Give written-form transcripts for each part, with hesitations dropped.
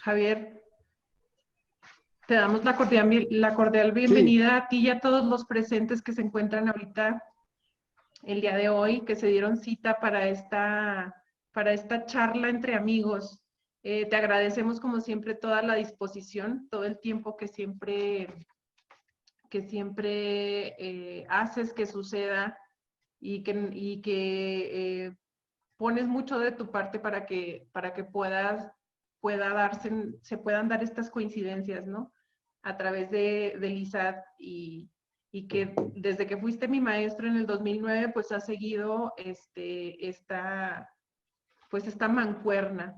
Javier, te damos la cordial bienvenida Sí, a ti y a todos los presentes que se encuentran ahorita el día de hoy, que se dieron cita para esta charla entre amigos. Te agradecemos como siempre toda la disposición, todo el tiempo que siempre haces que suceda y que pones mucho de tu parte para que se puedan dar estas coincidencias, ¿no? A través del ISAT y que desde que fuiste mi maestro en el 2009, pues has seguido esta mancuerna.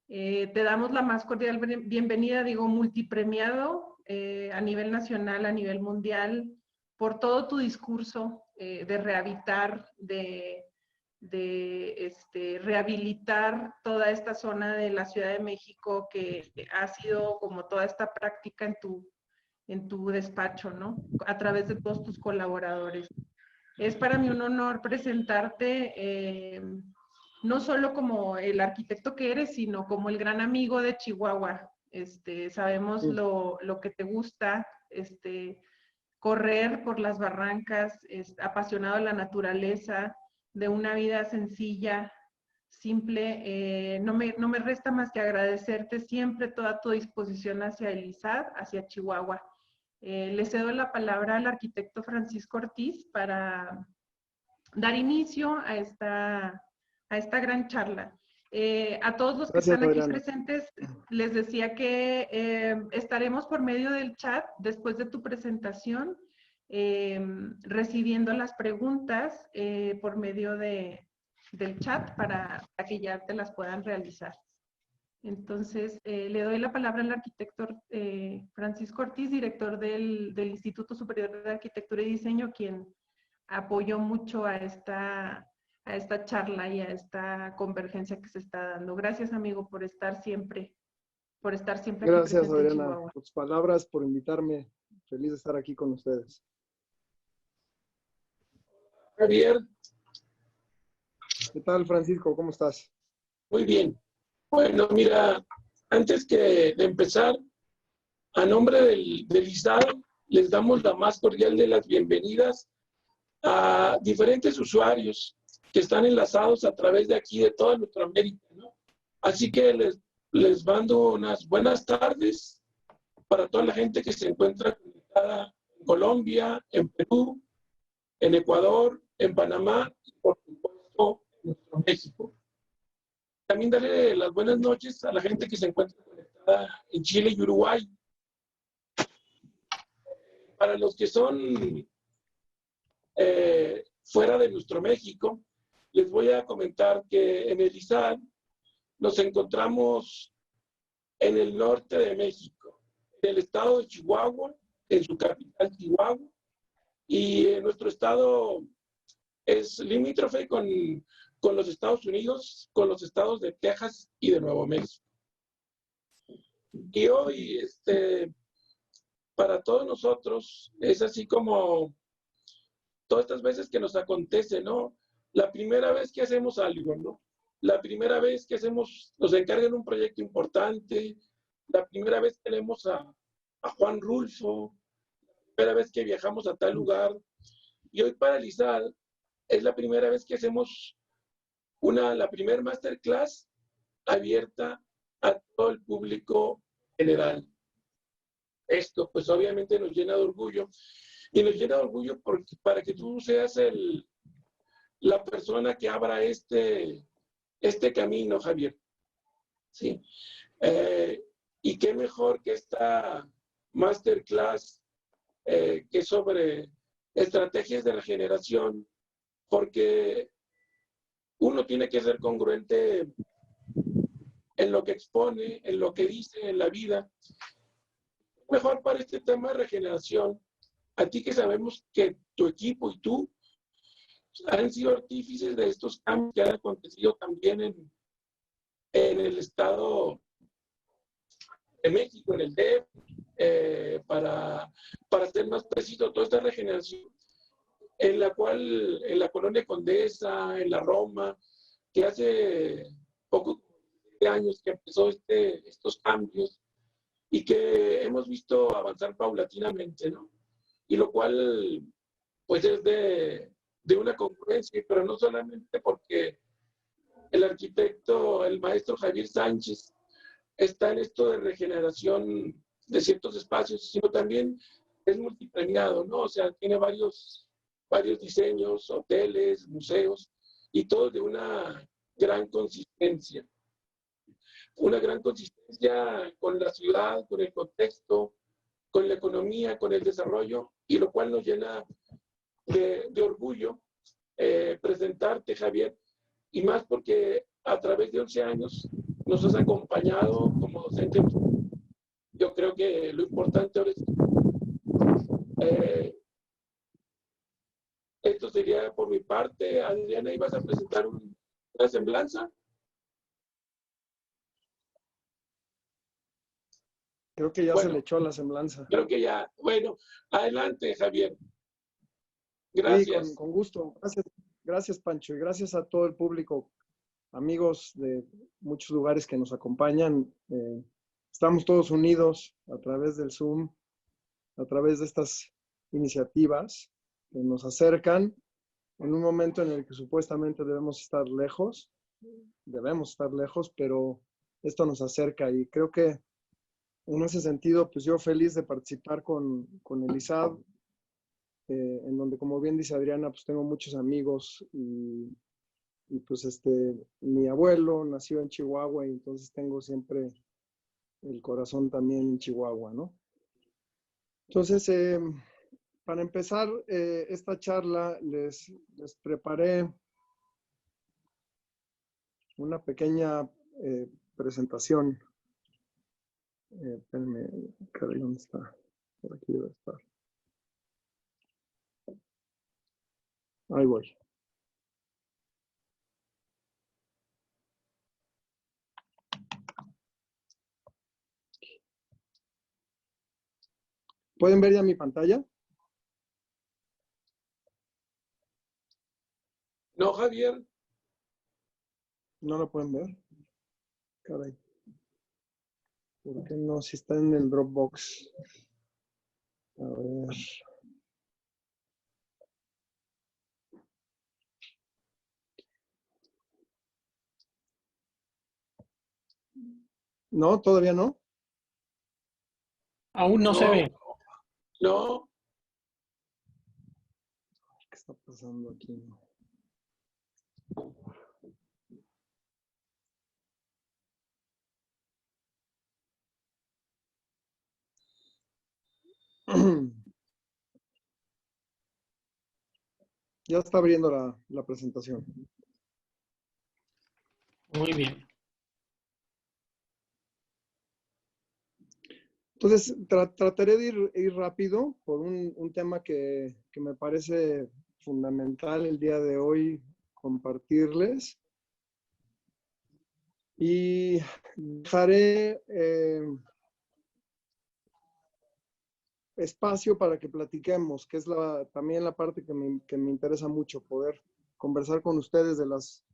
Te damos la más cordial bienvenida, digo, multipremiado a nivel nacional, a nivel mundial, por todo tu discurso de rehabilitar, de rehabilitar toda esta zona de la Ciudad de México que ha sido como toda esta práctica en tu despacho, ¿no? A través de todos tus colaboradores. Es para mí un honor presentarte no solo como el arquitecto que eres, sino como el gran amigo de Chihuahua. Sabemos sí. lo que te gusta, correr por las barrancas, apasionado de la naturaleza, de una vida sencilla, simple. No me resta más que agradecerte siempre toda tu disposición hacia el ISAD, hacia Chihuahua. Le cedo la palabra al arquitecto Francisco Ortiz para dar inicio a esta gran charla. A todos los que Gracias, están aquí Adriana. presentes, les decía que estaremos por medio del chat después de tu presentación, recibiendo las preguntas por medio del chat para que ya te las puedan realizar. Entonces, le doy la palabra al arquitecto Francisco Ortiz, director del Instituto Superior de Arquitectura y Diseño, quien apoyó mucho a esta charla y a esta convergencia que se está dando. Gracias, amigo, por estar siempre aquí Gracias, presente en Adriana, Chihuahua. por tus palabras, por invitarme. Feliz de estar aquí con ustedes. Javier, ¿Qué tal, Francisco? ¿Cómo estás? muy bien. Bueno, mira, antes que de empezar, a nombre del ISAD, les damos la más cordial de las bienvenidas a diferentes usuarios que están enlazados a través de aquí, de toda Nuestra-América, ¿no? Así que les mando unas buenas tardes para toda la gente que se encuentra conectada en Colombia, en Perú, en Ecuador, en Panamá y por supuesto en nuestro México. También darle las buenas noches a la gente que se encuentra conectada en Chile y Uruguay. Para los que son fuera de nuestro México, les voy a comentar que en el ISAD nos encontramos en el norte de México, en el estado de Chihuahua, en su capital Chihuahua, y nuestro estado es limítrofe con los Estados Unidos, con los estados de Texas y de Nuevo México. Y hoy, para todos nosotros, es así como todas estas veces que nos acontece, ¿no? La primera vez que hacemos algo, ¿no? La primera vez que nos encargan un proyecto importante, la primera vez que leemos a Juan Rulfo, la primera vez que viajamos a tal lugar. Y hoy para el ISAD es la primera vez que hacemos la primera masterclass abierta a todo el público general. Esto pues obviamente nos llena de orgullo, y nos llena de orgullo para que tú seas la persona que abra este camino, Javier. ¿Sí? Y qué mejor que esta masterclass que sobre estrategias de regeneración, porque uno tiene que ser congruente en lo que expone, en lo que dice en la vida. Mejor para este tema de regeneración, a ti que sabemos que tu equipo y tú han sido artífices de estos cambios que han acontecido también en el Estado de México, en el DF, para ser más preciso, toda esta regeneración en la cual en la Colonia Condesa, en la Roma, que hace poco 17 años que empezó estos cambios y que hemos visto avanzar paulatinamente, ¿no? Y lo cual, pues es de una congruencia, pero no solamente porque el arquitecto, el maestro Javier Sánchez, está en esto de regeneración de ciertos espacios, sino también es multipremiado, ¿no? O sea, tiene varios diseños, hoteles, museos, y todo de gran consistencia. Una gran consistencia con la ciudad, con el contexto, con la economía, con el desarrollo, y lo cual nos llena de orgullo presentarte, Javier, y más porque a través de 11 años nos has acompañado como docente. Yo creo que lo importante ahora es, esto sería por mi parte. Adriana, ¿ibas a presentar una semblanza? Creo que ya se Bueno, le echó la semblanza. creo que ya. Bueno, adelante, Javier. Sí, Gracias. con gusto. Gracias, Pancho, y gracias a todo el público, amigos de muchos lugares que nos acompañan. Estamos todos unidos a través del Zoom, a través de estas iniciativas que nos acercan en un momento en el que supuestamente debemos estar lejos, pero esto nos acerca y creo que en ese sentido, pues yo feliz de participar con el ISAD, en donde, como bien dice Adriana, pues tengo muchos amigos y pues mi abuelo nació en Chihuahua y entonces tengo siempre el corazón también en Chihuahua, ¿no? Entonces, para empezar esta charla, les preparé una pequeña presentación. Espérenme, caray, ¿dónde está? Por aquí debe estar. Ahí voy. ¿Pueden ver ya mi pantalla? No, Javier. ¿No lo pueden ver? Caray. ¿Por qué no? Si está en el Dropbox. A ver. ¿No? ¿Todavía no? Aún no se ve. No. ¿Qué está pasando aquí? Ya está abriendo la presentación. Muy bien. Entonces, trataré de ir rápido por un tema que me parece fundamental el día de hoy compartirles. Y dejaré espacio para que platiquemos, que es también la parte que me interesa mucho, poder conversar con ustedes de las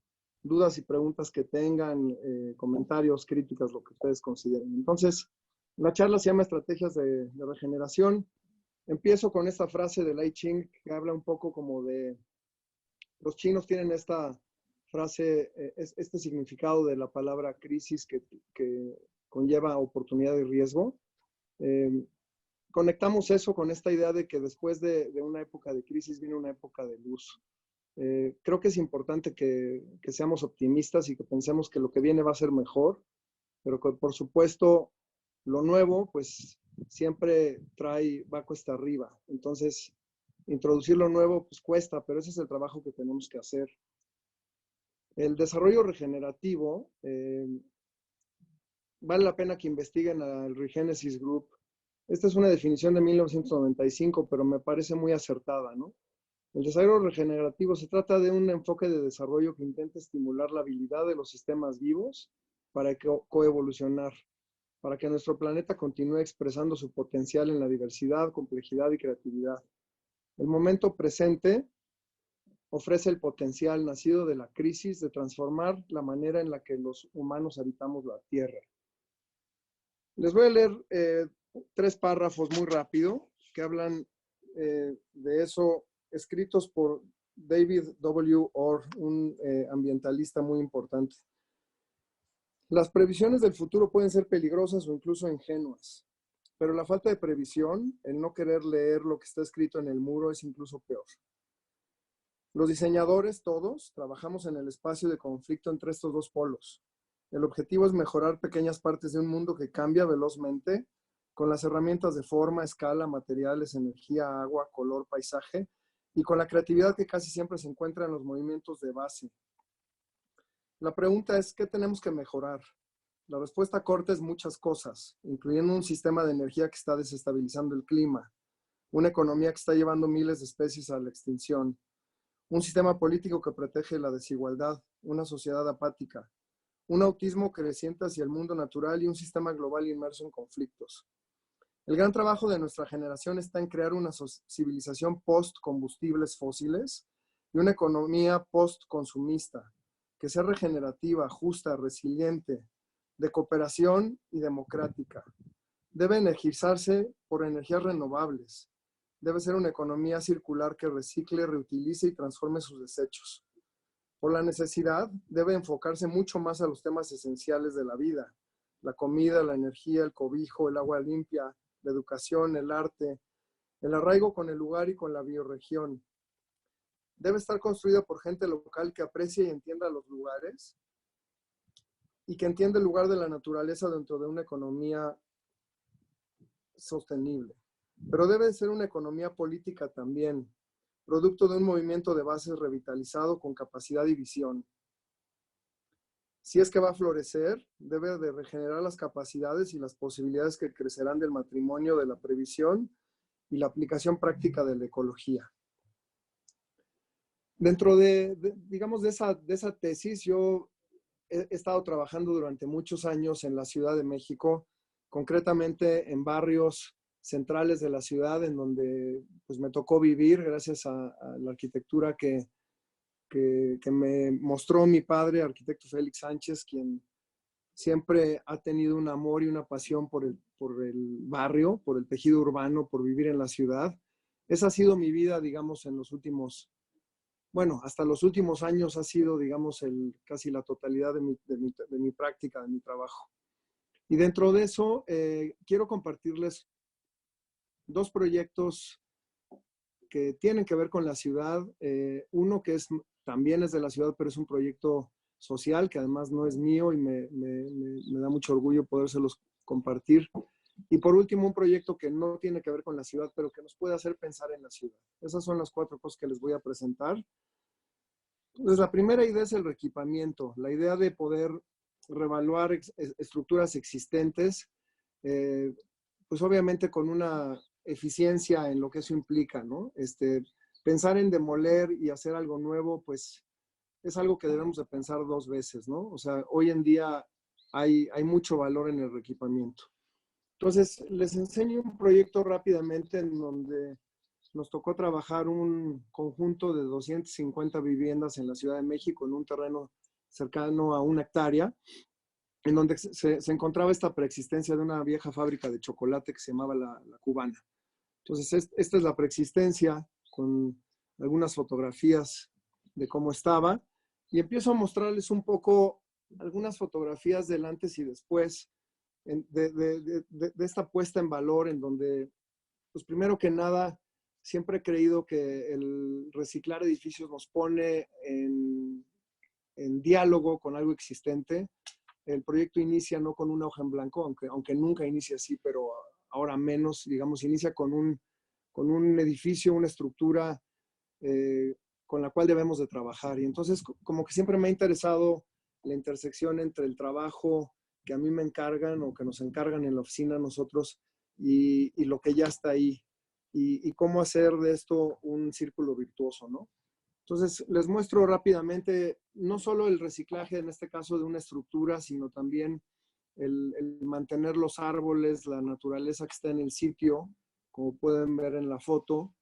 dudas y preguntas que tengan, comentarios, críticas, lo que ustedes consideren. Entonces, la charla se llama Estrategias de Regeneración. Empiezo con esta frase de Lai Ching que habla un poco como de, los chinos tienen esta frase, este significado de la palabra crisis que conlleva oportunidad y riesgo. Conectamos eso con esta idea de que después de una época de crisis viene una época de luz. Creo que es importante que seamos optimistas y que pensemos que lo que viene va a ser mejor, pero que por supuesto lo nuevo pues siempre va cuesta arriba. Entonces, introducir lo nuevo pues cuesta, pero ese es el trabajo que tenemos que hacer. El desarrollo regenerativo, vale la pena que investiguen al Regenesis Group. Esta es una definición de 1995, pero me parece muy acertada, ¿no? El desarrollo regenerativo se trata de un enfoque de desarrollo que intenta estimular la habilidad de los sistemas vivos para coevolucionar, para que nuestro planeta continúe expresando su potencial en la diversidad, complejidad y creatividad. El momento presente ofrece el potencial nacido de la crisis de transformar la manera en la que los humanos habitamos la Tierra. Les voy a leer 3 párrafos muy rápido que hablan de eso, escritos por David W. Orr, un ambientalista muy importante. Las previsiones del futuro pueden ser peligrosas o incluso ingenuas, pero la falta de previsión, el no querer leer lo que está escrito en el muro, es incluso peor. Los diseñadores, todos, trabajamos en el espacio de conflicto entre estos dos polos. El objetivo es mejorar pequeñas partes de un mundo que cambia velozmente con las herramientas de forma, escala, materiales, energía, agua, color, paisaje, y con la creatividad que casi siempre se encuentra en los movimientos de base. La pregunta es, ¿qué tenemos que mejorar? La respuesta corta es muchas cosas, incluyendo un sistema de energía que está desestabilizando el clima, una economía que está llevando miles de especies a la extinción, un sistema político que protege la desigualdad, una sociedad apática, un autismo creciente hacia el mundo natural y un sistema global inmerso en conflictos. El gran trabajo de nuestra generación está en crear una civilización post-combustibles fósiles y una economía post-consumista, que sea regenerativa, justa, resiliente, de cooperación y democrática. Debe energizarse por energías renovables. Debe ser una economía circular que recicle, reutilice y transforme sus desechos. Por la necesidad, debe enfocarse mucho más a los temas esenciales de la vida: la comida, la energía, el cobijo, el agua limpia, la educación, el arte, el arraigo con el lugar y con la bioregión. Debe estar construida por gente local que aprecie y entienda los lugares y que entienda el lugar de la naturaleza dentro de una economía sostenible. Pero debe ser una economía política también, producto de un movimiento de bases revitalizado con capacidad y visión. Si es que va a florecer, debe de regenerar las capacidades y las posibilidades que crecerán del matrimonio de la previsión y la aplicación práctica de la ecología. Dentro digamos, de esa tesis, yo he estado trabajando durante muchos años en la Ciudad de México, concretamente en barrios centrales de la ciudad, en donde pues, me tocó vivir gracias a la arquitectura que me mostró mi padre, arquitecto Félix Sánchez, quien siempre ha tenido un amor y una pasión por el barrio, por el tejido urbano, por vivir en la ciudad. Esa ha sido mi vida, digamos, en los últimos, bueno, hasta los últimos años ha sido, digamos, casi la totalidad de mi práctica, de mi trabajo. Y dentro de eso, quiero compartirles 2 proyectos que tienen que ver con la ciudad. Uno que también es de la ciudad, pero es un proyecto social, que además no es mío y me da mucho orgullo podérselos compartir. Y por último, un proyecto que no tiene que ver con la ciudad, pero que nos puede hacer pensar en la ciudad. Esas son las 4 cosas que les voy a presentar. Entonces, la primera idea es el reequipamiento, la idea de poder reevaluar estructuras existentes, pues obviamente con una eficiencia en lo que eso implica, ¿no? Pensar en demoler y hacer algo nuevo, pues es algo que debemos de pensar 2 veces, ¿no? O sea, hoy en día hay mucho valor en el reequipamiento. Entonces, les enseño un proyecto rápidamente en donde nos tocó trabajar un conjunto de 250 viviendas en la Ciudad de México, en un terreno cercano a 1 hectárea, en donde se encontraba esta preexistencia de una vieja fábrica de chocolate que se llamaba la Cubana. Entonces, esta es la preexistencia con algunas fotografías de cómo estaba. Y empiezo a mostrarles un poco algunas fotografías del antes y después de esta puesta en valor, en donde, pues primero que nada, siempre he creído que el reciclar edificios nos pone en diálogo con algo existente. El proyecto inicia no con una hoja en blanco, aunque nunca inicia así, pero ahora menos, digamos, inicia con un edificio, una estructura con la cual debemos de trabajar. Y entonces, como que siempre me ha interesado la intersección entre el trabajo que a mí me encargan o que nos encargan en la oficina nosotros y lo que ya está ahí. Y cómo hacer de esto un círculo virtuoso, ¿no? Entonces, les muestro rápidamente no solo el reciclaje, en este caso, de una estructura, sino también el mantener los árboles, la naturaleza que está en el sitio, como pueden ver en la foto,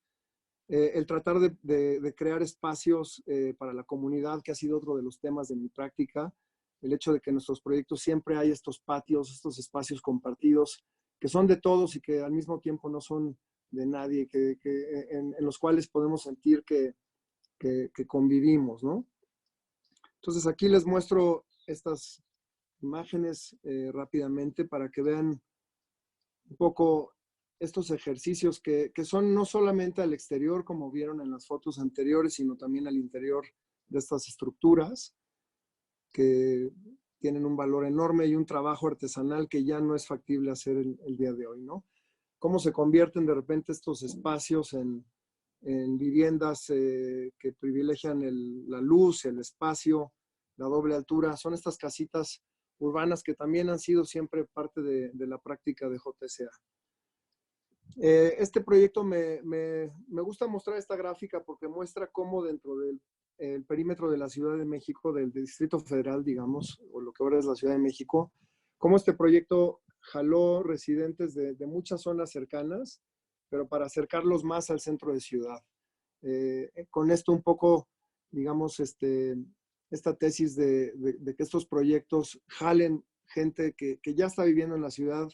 El tratar de crear espacios para la comunidad, que ha sido otro de los temas de mi práctica, el hecho de que en nuestros proyectos siempre hay estos patios, estos espacios compartidos, que son de todos y que al mismo tiempo no son de nadie, en los cuales podemos sentir que convivimos, ¿no? Entonces aquí les muestro estas imágenes rápidamente para que vean un poco estos ejercicios que son no solamente al exterior, como vieron en las fotos anteriores, sino también al interior de estas estructuras, que tienen un valor enorme y un trabajo artesanal que ya no es factible hacer el día de hoy, ¿no? Cómo se convierten de repente estos espacios en viviendas que privilegian la luz, el espacio, la doble altura. Son estas casitas urbanas que también han sido siempre parte de la práctica de JSA. Este proyecto me gusta mostrar esta gráfica porque muestra cómo dentro del perímetro de la Ciudad de México, del Distrito Federal, digamos, o lo que ahora es la Ciudad de México, cómo este proyecto jaló residentes de muchas zonas cercanas, pero para acercarlos más al centro de ciudad. Con esto un poco, digamos, esta tesis de que estos proyectos jalen gente que ya está viviendo en la ciudad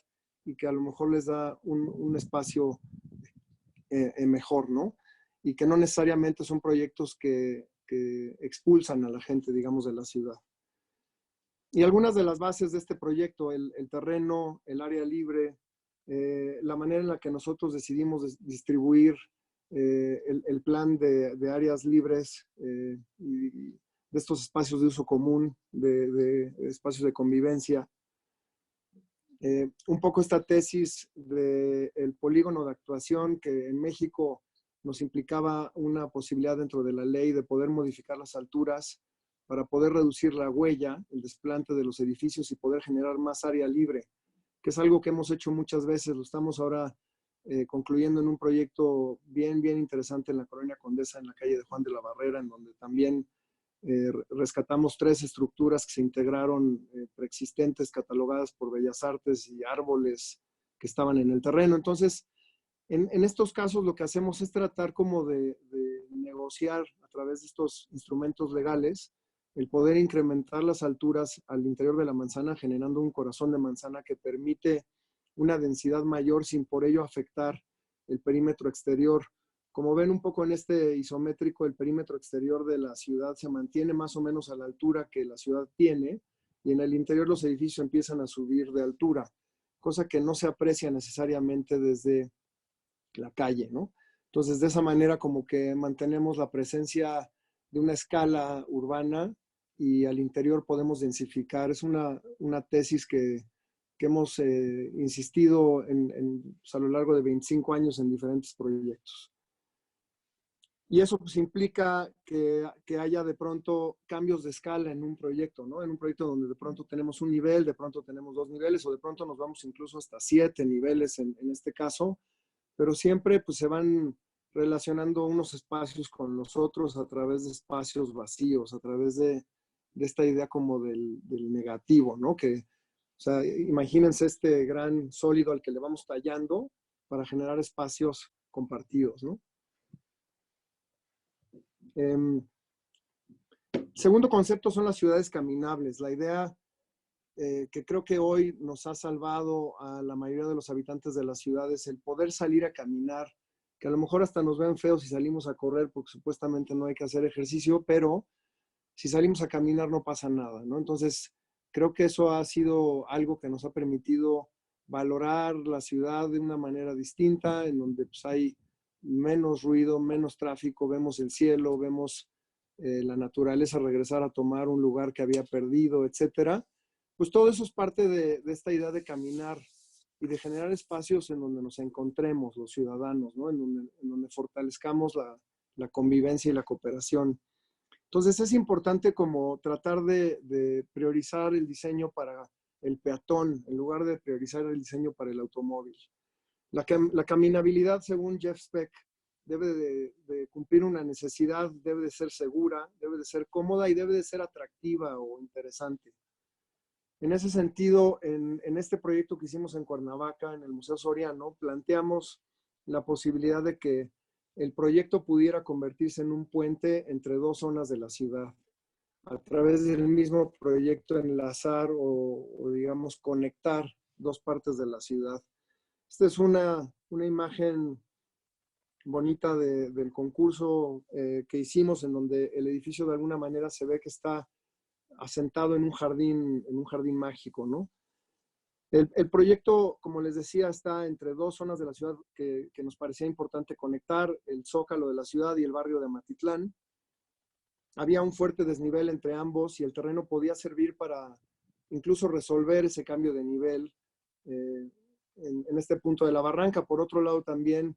y que a lo mejor les da un espacio mejor, ¿no? Y que no necesariamente son proyectos que expulsan a la gente, digamos, de la ciudad. Y algunas de las bases de este proyecto, el terreno, el área libre, la manera en la que nosotros decidimos distribuir el plan de áreas libres y de estos espacios de uso común, de espacios de convivencia. Un poco esta tesis del polígono de actuación que en México nos implicaba una posibilidad dentro de la ley de poder modificar las alturas para poder reducir la huella, el desplante de los edificios y poder generar más área libre, que es algo que hemos hecho muchas veces. Lo estamos ahora concluyendo en un proyecto bien interesante en la Colonia Condesa, en la calle de Juan de la Barrera, en donde también rescatamos 3 estructuras que se integraron preexistentes, catalogadas por Bellas Artes y árboles que estaban en el terreno. Entonces, en estos casos lo que hacemos es tratar como de negociar a través de estos instrumentos legales el poder incrementar las alturas al interior de la manzana, generando un corazón de manzana que permite una densidad mayor sin por ello afectar el perímetro exterior. Como ven un poco en este isométrico, el perímetro exterior de la ciudad se mantiene más o menos a la altura que la ciudad tiene, y en el interior los edificios empiezan a subir de altura, cosa que no se aprecia necesariamente desde la calle, ¿no? Entonces, de esa manera como que mantenemos la presencia de una escala urbana y al interior podemos densificar. Es una tesis que hemos insistido pues, a lo largo de 25 años en diferentes proyectos. Y eso pues implica que haya de pronto cambios de escala en un proyecto, ¿no? En un proyecto donde de pronto tenemos un nivel, de pronto tenemos 2 niveles, o de pronto nos vamos incluso hasta 7 niveles en este caso, pero siempre pues se van relacionando unos espacios con los otros a través de espacios vacíos, a través de esta idea como del negativo, ¿no? O sea, imagínense este gran sólido al que le vamos tallando para generar espacios compartidos, ¿no? Segundo concepto son las ciudades caminables. La idea que creo que hoy nos ha salvado a la mayoría de los habitantes de las ciudades, el poder salir a caminar, que a lo mejor hasta nos ven feos si salimos a correr porque supuestamente no hay que hacer ejercicio, pero si salimos a caminar no pasa nada, ¿no? Entonces, creo que eso ha sido algo que nos ha permitido valorar la ciudad de una manera distinta, en donde pues, hay menos ruido, menos tráfico, vemos el cielo, vemos la naturaleza regresar a tomar un lugar que había perdido, etcétera. Pues todo eso es parte de esta idea de caminar y de generar espacios en donde nos encontremos los ciudadanos, ¿no? En donde fortalezcamos la convivencia y la cooperación. Entonces es importante como tratar de priorizar el diseño para el peatón en lugar de priorizar el diseño para el automóvil. La caminabilidad, según Jeff Speck, debe de cumplir una necesidad, debe de ser segura, debe de ser cómoda y debe de ser atractiva o interesante. En ese sentido, en este proyecto que hicimos en Cuernavaca, en el Museo Soriano, planteamos la posibilidad de que el proyecto pudiera convertirse en un puente entre dos zonas de la ciudad. A través del mismo proyecto enlazar o digamos, conectar dos partes de la ciudad. Esta es una imagen bonita del concurso que hicimos, en donde el edificio de alguna manera se ve que está asentado en un jardín mágico, ¿no? El proyecto, como les decía, está entre dos zonas de la ciudad que nos parecía importante conectar, el Zócalo de la ciudad y el barrio de Amatitlán. Había un fuerte desnivel entre ambos y el terreno podía servir para incluso resolver ese cambio de nivel en este punto de la barranca. Por otro lado, también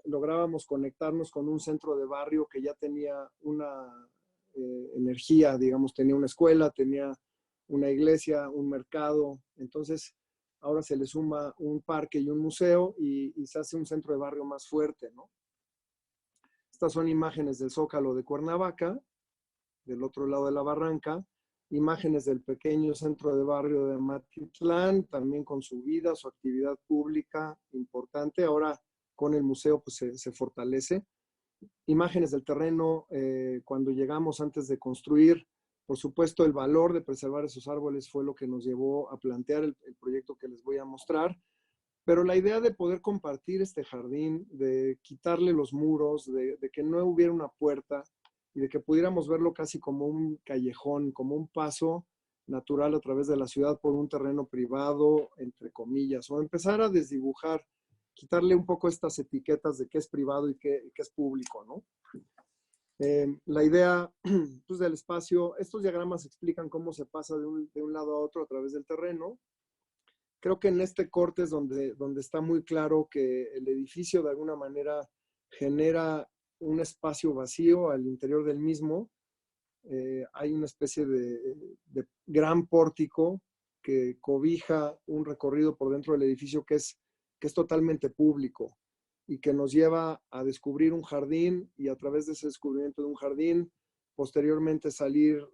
lográbamos conectarnos con un centro de barrio que ya tenía una energía, digamos, tenía una escuela, tenía una iglesia, un mercado. Entonces, ahora se le suma un parque y un museo y se hace un centro de barrio más fuerte, ¿no? Estas son imágenes del Zócalo de Cuernavaca, del otro lado de la barranca, imágenes del pequeño centro de barrio de Amatitlán, también con su vida, su actividad pública importante. Ahora con el museo pues se fortalece. Imágenes del terreno cuando llegamos antes de construir. Por supuesto, el valor de preservar esos árboles fue lo que nos llevó a plantear el proyecto que les voy a mostrar. Pero la idea de poder compartir este jardín, de quitarle los muros, de que no hubiera una puerta y de que pudiéramos verlo casi como un callejón, como un paso natural a través de la ciudad por un terreno privado, entre comillas, o empezar a desdibujar, quitarle un poco estas etiquetas de qué es privado y qué es público, ¿no? La idea pues, del espacio, estos diagramas explican cómo se pasa de un lado a otro a través del terreno. Creo que en este corte es donde está muy claro que el edificio de alguna manera genera un espacio vacío al interior del mismo. Hay una especie de gran pórtico que cobija un recorrido por dentro del edificio que es totalmente público y que nos lleva a descubrir un jardín y a través de ese descubrimiento de un jardín, posteriormente salir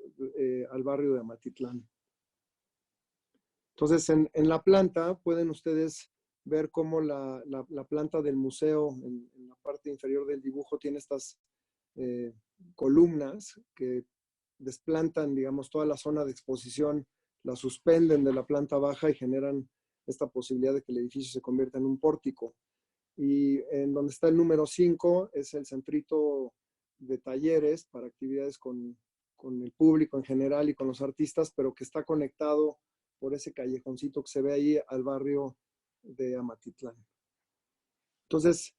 al barrio de Amatitlán. Entonces, en la planta pueden ustedes ver cómo la planta del museo, en la parte inferior del dibujo, tiene estas columnas que desplantan, digamos, toda la zona de exposición, la suspenden de la planta baja y generan esta posibilidad de que el edificio se convierta en un pórtico. Y en donde está el número 5 es el centrito de talleres para actividades con el público en general y con los artistas, pero que está conectado por ese callejoncito que se ve ahí al barrio de Amatitlán. Entonces,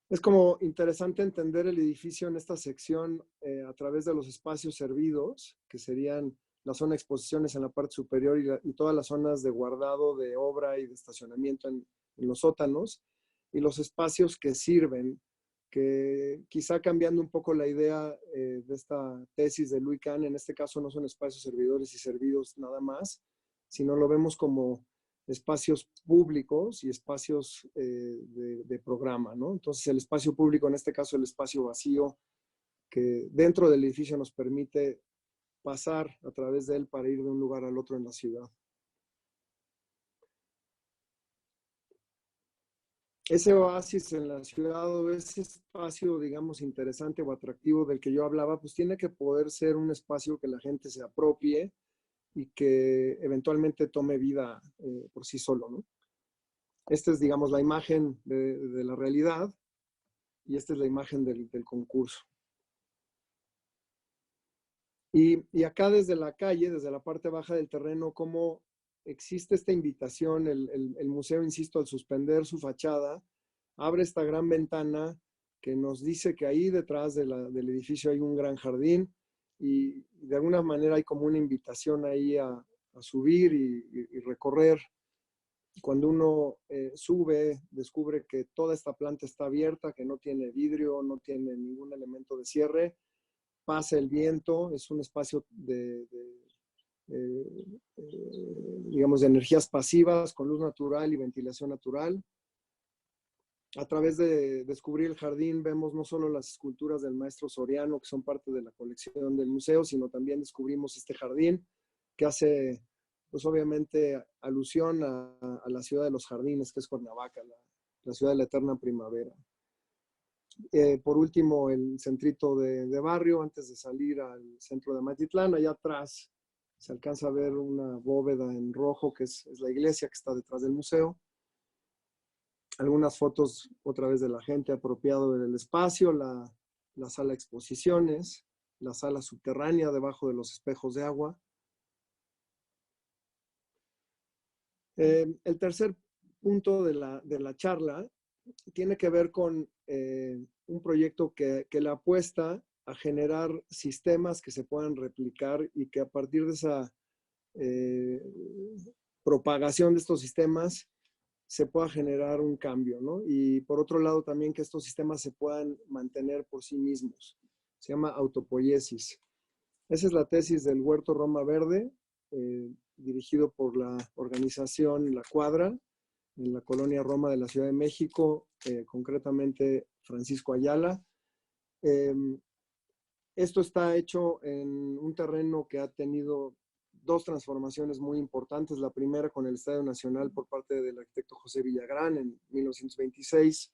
es como interesante entender el edificio en esta sección a través de los espacios servidos, que serían la zona de exposiciones en la parte superior y todas las zonas de guardado de obra y de estacionamiento en los sótanos, y los espacios que sirven, que quizá cambiando un poco la idea de esta tesis de Louis Kahn, en este caso no son espacios servidores y servidos nada más, sino lo vemos como espacios públicos y espacios de programa, ¿no? Entonces el espacio público, en este caso el espacio vacío, que dentro del edificio nos permite pasar a través de él para ir de un lugar al otro en la ciudad. Ese oasis en la ciudad o ese espacio, digamos, interesante o atractivo del que yo hablaba, pues tiene que poder ser un espacio que la gente se apropie y que eventualmente tome vida por sí solo, ¿no? Esta es, digamos, la imagen de la realidad y esta es la imagen del concurso. Y acá desde la calle, desde la parte baja del terreno, cómo existe esta invitación, el museo, insisto, al suspender su fachada, abre esta gran ventana que nos dice que ahí detrás del edificio hay un gran jardín y de alguna manera hay como una invitación ahí a subir y recorrer. Cuando uno sube, descubre que toda esta planta está abierta, que no tiene vidrio, no tiene ningún elemento de cierre, pasa el viento, es un espacio digamos, de energías pasivas, con luz natural y ventilación natural. A través de descubrir el jardín vemos no solo las esculturas del maestro Soriano, que son parte de la colección del museo, sino también descubrimos este jardín que hace, pues obviamente, alusión a la ciudad de los jardines, que es Cuernavaca, la ciudad de la eterna primavera. Por último, el centrito de barrio, antes de salir al centro de Matitlán. Allá atrás se alcanza a ver una bóveda en rojo, que es la iglesia que está detrás del museo. Algunas fotos otra vez de la gente apropiado del espacio, la sala de exposiciones, la sala subterránea debajo de los espejos de agua. El tercer punto de la charla tiene que ver con un proyecto que le apuesta a generar sistemas que se puedan replicar y que a partir de esa propagación de estos sistemas se pueda generar un cambio, ¿no? Y por otro lado también que estos sistemas se puedan mantener por sí mismos. Se llama autopoiesis. Esa es la tesis del Huerto Roma Verde, dirigido por la organización La Cuadra, en la colonia Roma de la Ciudad de México, concretamente Francisco Ayala. Esto está hecho en un terreno que ha tenido dos transformaciones muy importantes. La primera con el Estadio Nacional por parte del arquitecto José Villagrán en 1926.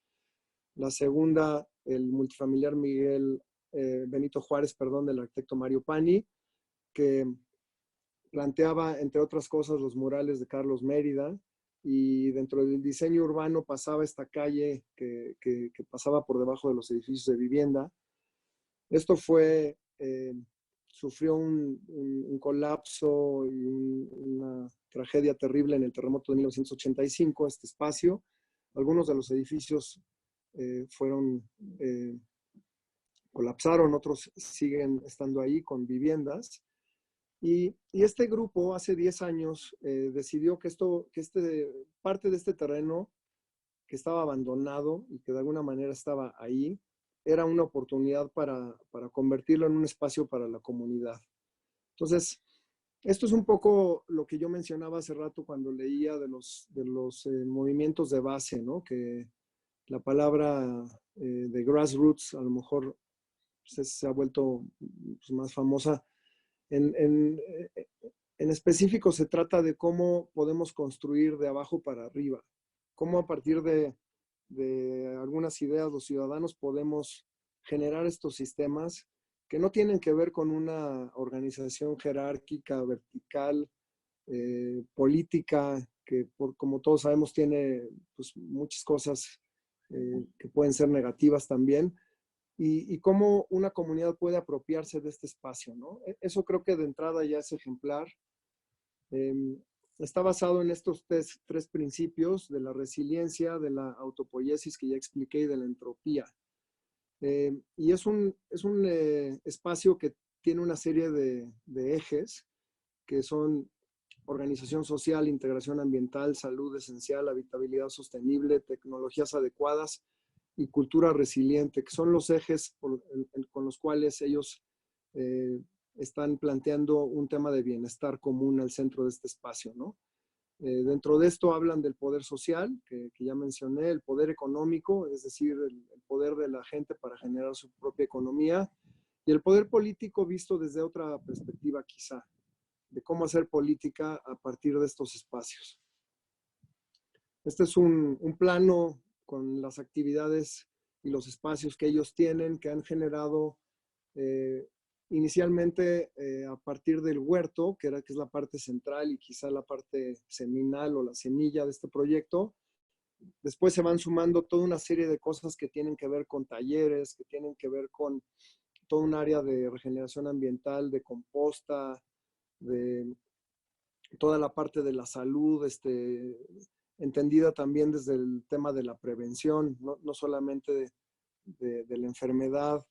La segunda, el multifamiliar Benito Juárez, perdón, del arquitecto Mario Pani, que planteaba, entre otras cosas, los murales de Carlos Mérida, y dentro del diseño urbano pasaba esta calle que pasaba por debajo de los edificios de vivienda. Esto sufrió un colapso y una tragedia terrible en el terremoto de 1985, este espacio. Algunos de los edificios colapsaron, otros siguen estando ahí con viviendas. Y este grupo hace 10 años decidió que parte de este terreno que estaba abandonado y que de alguna manera estaba ahí, era una oportunidad para convertirlo en un espacio para la comunidad. Entonces, esto es un poco lo que yo mencionaba hace rato cuando leía de los movimientos de base, ¿no? Que la palabra de grassroots a lo mejor se ha vuelto pues, más famosa. En específico se trata de cómo podemos construir de abajo para arriba, cómo a partir de algunas ideas los ciudadanos podemos generar estos sistemas que no tienen que ver con una organización jerárquica, vertical, política, que como todos sabemos tiene pues, muchas cosas que pueden ser negativas también, y cómo una comunidad puede apropiarse de este espacio, ¿no? Eso creo que de entrada ya es ejemplar. Está basado en estos tres principios de la resiliencia, de la autopoiesis que ya expliqué y de la entropía. Y es un espacio que tiene una serie de ejes que son organización social, integración ambiental, salud esencial, habitabilidad sostenible, tecnologías adecuadas y cultura resiliente, que son los ejes con los cuales ellos están planteando un tema de bienestar común al centro de este espacio, ¿no? Dentro de esto hablan del poder social, que ya mencioné, el poder económico, es decir, el poder de la gente para generar su propia economía, y el poder político visto desde otra perspectiva quizá, de cómo hacer política a partir de estos espacios. Este es un plano con las actividades y los espacios que ellos tienen, que han generado inicialmente a partir del huerto, que es la parte central y quizá la parte seminal o la semilla de este proyecto. Después se van sumando toda una serie de cosas que tienen que ver con talleres, que tienen que ver con todo un área de regeneración ambiental, de composta, de toda la parte de la salud, entendida también desde el tema de la prevención, no solamente de la enfermedad,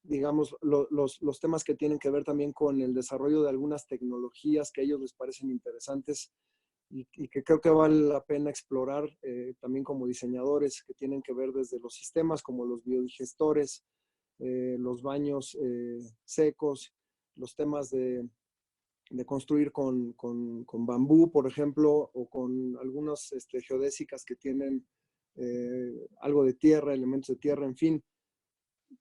digamos, los temas que tienen que ver también con el desarrollo de algunas tecnologías que a ellos les parecen interesantes y que creo que vale la pena explorar también como diseñadores, que tienen que ver desde los sistemas como los biodigestores, los baños secos, los temas de construir con bambú, por ejemplo, o con algunas geodésicas que tienen algo de tierra, elementos de tierra, en fin.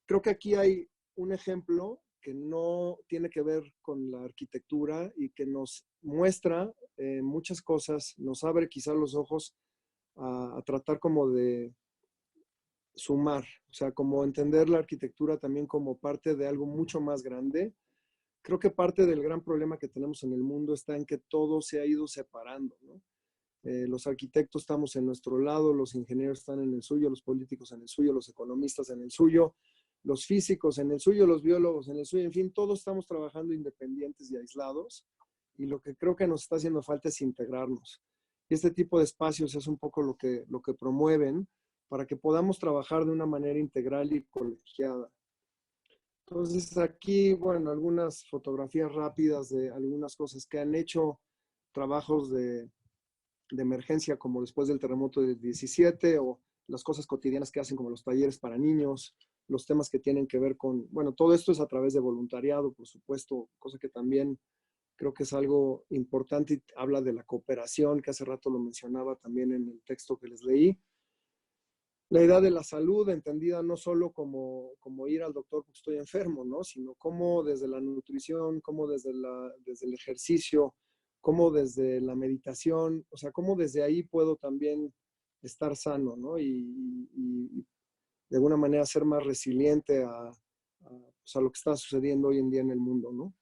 Creo que aquí hay un ejemplo que no tiene que ver con la arquitectura y que nos muestra muchas cosas, nos abre quizá los ojos a tratar como de sumar, o sea, como entender la arquitectura también como parte de algo mucho más grande. Creo que parte del gran problema que tenemos en el mundo está en que todo se ha ido separando, ¿no? Los arquitectos estamos en nuestro lado, los ingenieros están en el suyo, los políticos en el suyo, los economistas en el suyo, los físicos en el suyo, los biólogos en el suyo, en fin, todos estamos trabajando independientes y aislados, y lo que creo que nos está haciendo falta es integrarnos. Y este tipo de espacios es un poco lo que promueven para que podamos trabajar de una manera integral y colegiada. Entonces aquí, bueno, algunas fotografías rápidas de algunas cosas que han hecho, trabajos de emergencia como después del terremoto del 17, o las cosas cotidianas que hacen como los talleres para niños, los temas que tienen que ver con, bueno, todo esto es a través de voluntariado, por supuesto, cosa que también creo que es algo importante y habla de la cooperación, que hace rato lo mencionaba también en el texto que les leí. La idea de la salud entendida no solo como ir al doctor porque estoy enfermo, ¿no? Sino como desde la nutrición, como desde el ejercicio, como desde la meditación, o sea, como desde ahí puedo también estar sano, ¿no? Y de alguna manera ser más resiliente pues a lo que está sucediendo hoy en día en el mundo, ¿no?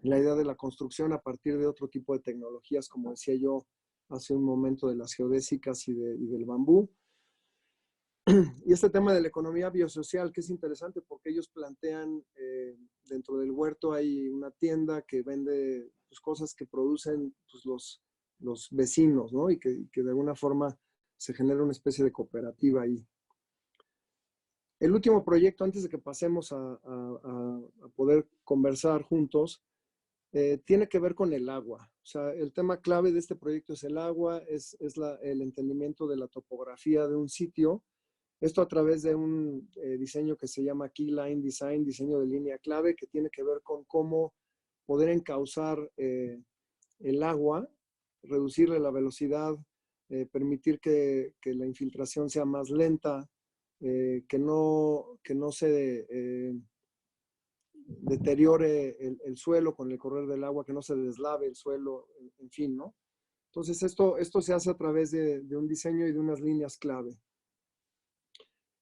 La idea de la construcción a partir de otro tipo de tecnologías, como decía yo hace un momento, de las geodésicas y del bambú. Y este tema de la economía biosocial, que es interesante porque ellos plantean, dentro del huerto hay una tienda que vende pues, cosas que producen pues, los vecinos, ¿no? Y que de alguna forma se genera una especie de cooperativa ahí. El último proyecto, antes de que pasemos a poder conversar juntos, tiene que ver con el agua. O sea, el tema clave de este proyecto es el agua, es el entendimiento de la topografía de un sitio. Esto a través de un diseño que se llama Key Line Design, diseño de línea clave, que tiene que ver con cómo poder encauzar el agua, reducirle la velocidad, permitir que la infiltración sea más lenta, que no se deteriore el suelo con el correr del agua, que no se deslave el suelo, en fin, ¿no? Entonces esto se hace a través de un diseño y de unas líneas clave.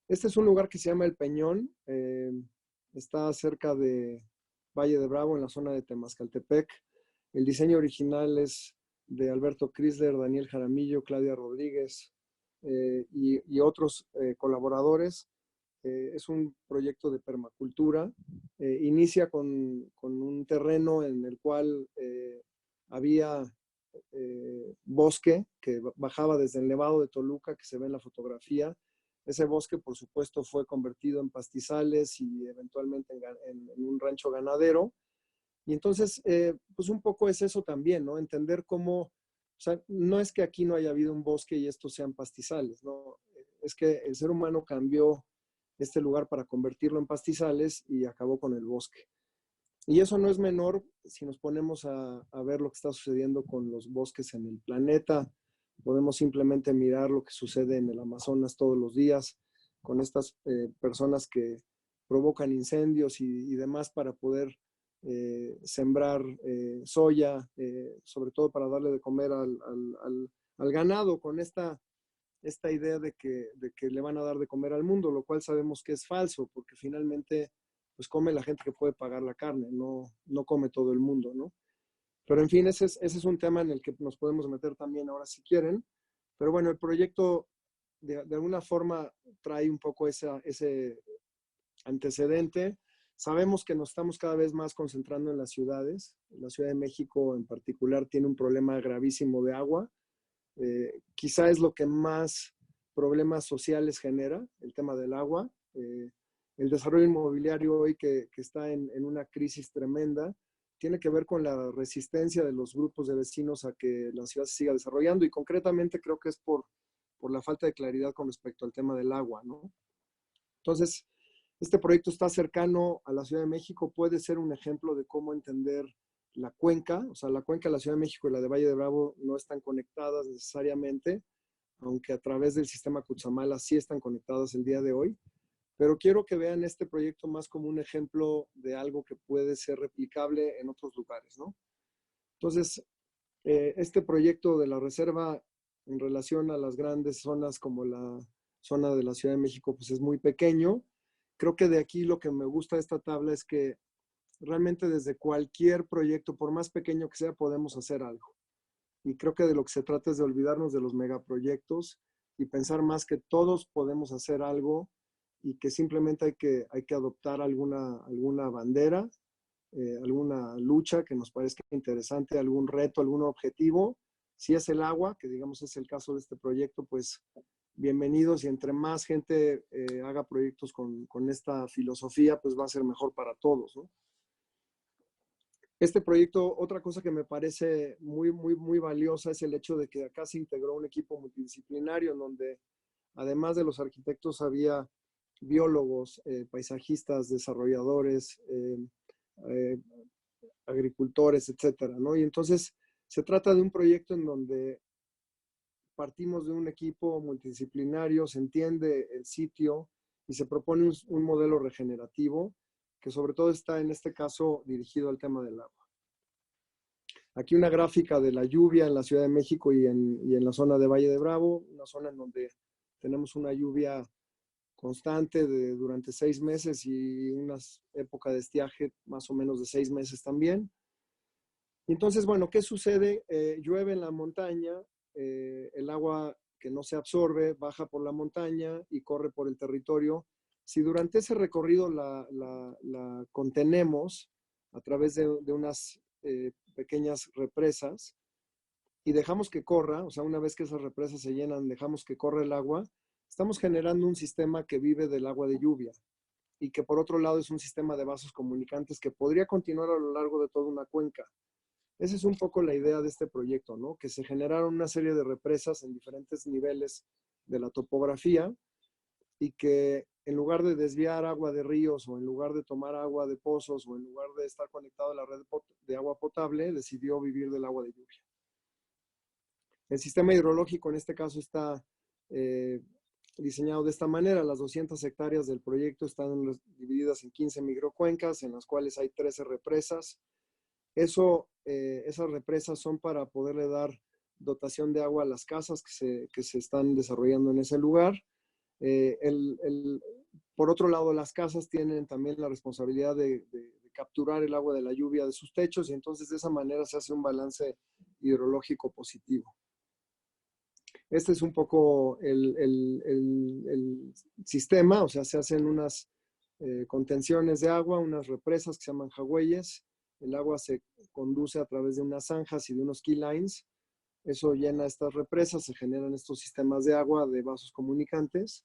Este es un lugar que se llama El Peñón, está cerca de Valle de Bravo, en la zona de Temascaltepec. El diseño original es de Alberto Chrysler, Daniel Jaramillo, Claudia Rodríguez y otros colaboradores. Es un proyecto de permacultura. Inicia con un terreno en el cual había bosque que bajaba desde el Nevado de Toluca, que se ve en la fotografía. Ese bosque, por supuesto, fue convertido en pastizales y eventualmente en un rancho ganadero. Y entonces, pues un poco es eso también, ¿no? Entender cómo, o sea, no es que aquí no haya habido un bosque y estos sean pastizales, ¿no? Es que el ser humano cambió este lugar para convertirlo en pastizales y acabó con el bosque. Y eso no es menor si nos ponemos a ver lo que está sucediendo con los bosques en el planeta. Podemos simplemente mirar lo que sucede en el Amazonas todos los días con estas personas que provocan incendios y demás para poder sembrar soya, sobre todo para darle de comer al ganado, con esta idea de que le van a dar de comer al mundo, lo cual sabemos que es falso, porque finalmente pues come la gente que puede pagar la carne, no come todo el mundo, ¿no? Pero en fin, ese es un tema en el que nos podemos meter también ahora si quieren. Pero bueno, el proyecto de alguna forma trae un poco ese antecedente. Sabemos que nos estamos cada vez más concentrando en las ciudades. La Ciudad de México en particular tiene un problema gravísimo de agua. Quizá es lo que más problemas sociales genera, el tema del agua. El desarrollo inmobiliario hoy que está en una crisis tremenda, tiene que ver con la resistencia de los grupos de vecinos a que la ciudad se siga desarrollando, y concretamente creo que es por la falta de claridad con respecto al tema del agua, ¿no? Entonces, este proyecto está cercano a la Ciudad de México, puede ser un ejemplo de cómo entender la cuenca, o sea, la cuenca de la Ciudad de México y la de Valle de Bravo no están conectadas necesariamente, aunque a través del sistema Cutzamala sí están conectadas el día de hoy. Pero quiero que vean este proyecto más como un ejemplo de algo que puede ser replicable en otros lugares, ¿no? Entonces, este proyecto de la reserva en relación a las grandes zonas como la zona de la Ciudad de México pues es muy pequeño. Creo que de aquí lo que me gusta de esta tabla es que realmente desde cualquier proyecto, por más pequeño que sea, podemos hacer algo. Y creo que de lo que se trata es de olvidarnos de los megaproyectos y pensar más que todos podemos hacer algo y que simplemente hay que adoptar alguna bandera, alguna lucha que nos parezca interesante, algún reto, algún objetivo. Si es el agua, que digamos es el caso de este proyecto, pues bienvenidos, y entre más gente haga proyectos con esta filosofía, pues va a ser mejor para todos, ¿no? Este proyecto, otra cosa que me parece muy valiosa es el hecho de que acá se integró un equipo multidisciplinario en donde además de los arquitectos había biólogos, paisajistas, desarrolladores, eh, agricultores, etcétera, ¿no? Y entonces se trata de un proyecto en donde partimos de un equipo multidisciplinario, se entiende el sitio y se propone un modelo regenerativo que sobre todo está en este caso dirigido al tema del agua. Aquí una gráfica de la lluvia en la Ciudad de México y en la zona de Valle de Bravo, una zona en donde tenemos una lluvia constante durante 6 meses y una época de estiaje más o menos de 6 meses también. Y entonces, bueno, ¿qué sucede? Llueve en la montaña, el agua que no se absorbe baja por la montaña y corre por el territorio. Si durante ese recorrido la contenemos a través de unas pequeñas represas y dejamos que corra, o sea, una vez que esas represas se llenan, dejamos que corra el agua, estamos generando un sistema que vive del agua de lluvia y que por otro lado es un sistema de vasos comunicantes que podría continuar a lo largo de toda una cuenca. Esa es un poco la idea de este proyecto, ¿no? Que se generaron una serie de represas en diferentes niveles de la topografía y que en lugar de desviar agua de ríos o en lugar de tomar agua de pozos o en lugar de estar conectado a la red de agua potable, decidió vivir del agua de lluvia. El sistema hidrológico en este caso está diseñado de esta manera. Las 200 hectáreas del proyecto están divididas en 15 microcuencas, en las cuales hay 13 represas. Esas represas son para poderle dar dotación de agua a las casas que se están desarrollando en ese lugar. Por otro lado, las casas tienen también la responsabilidad de capturar el agua de la lluvia de sus techos y entonces de esa manera se hace un balance hidrológico positivo. Este es un poco el sistema, o sea, se hacen unas contenciones de agua, unas represas que se llaman jagüeyes. El agua se conduce a través de unas zanjas y de unos key lines. Eso llena estas represas, se generan estos sistemas de agua de vasos comunicantes.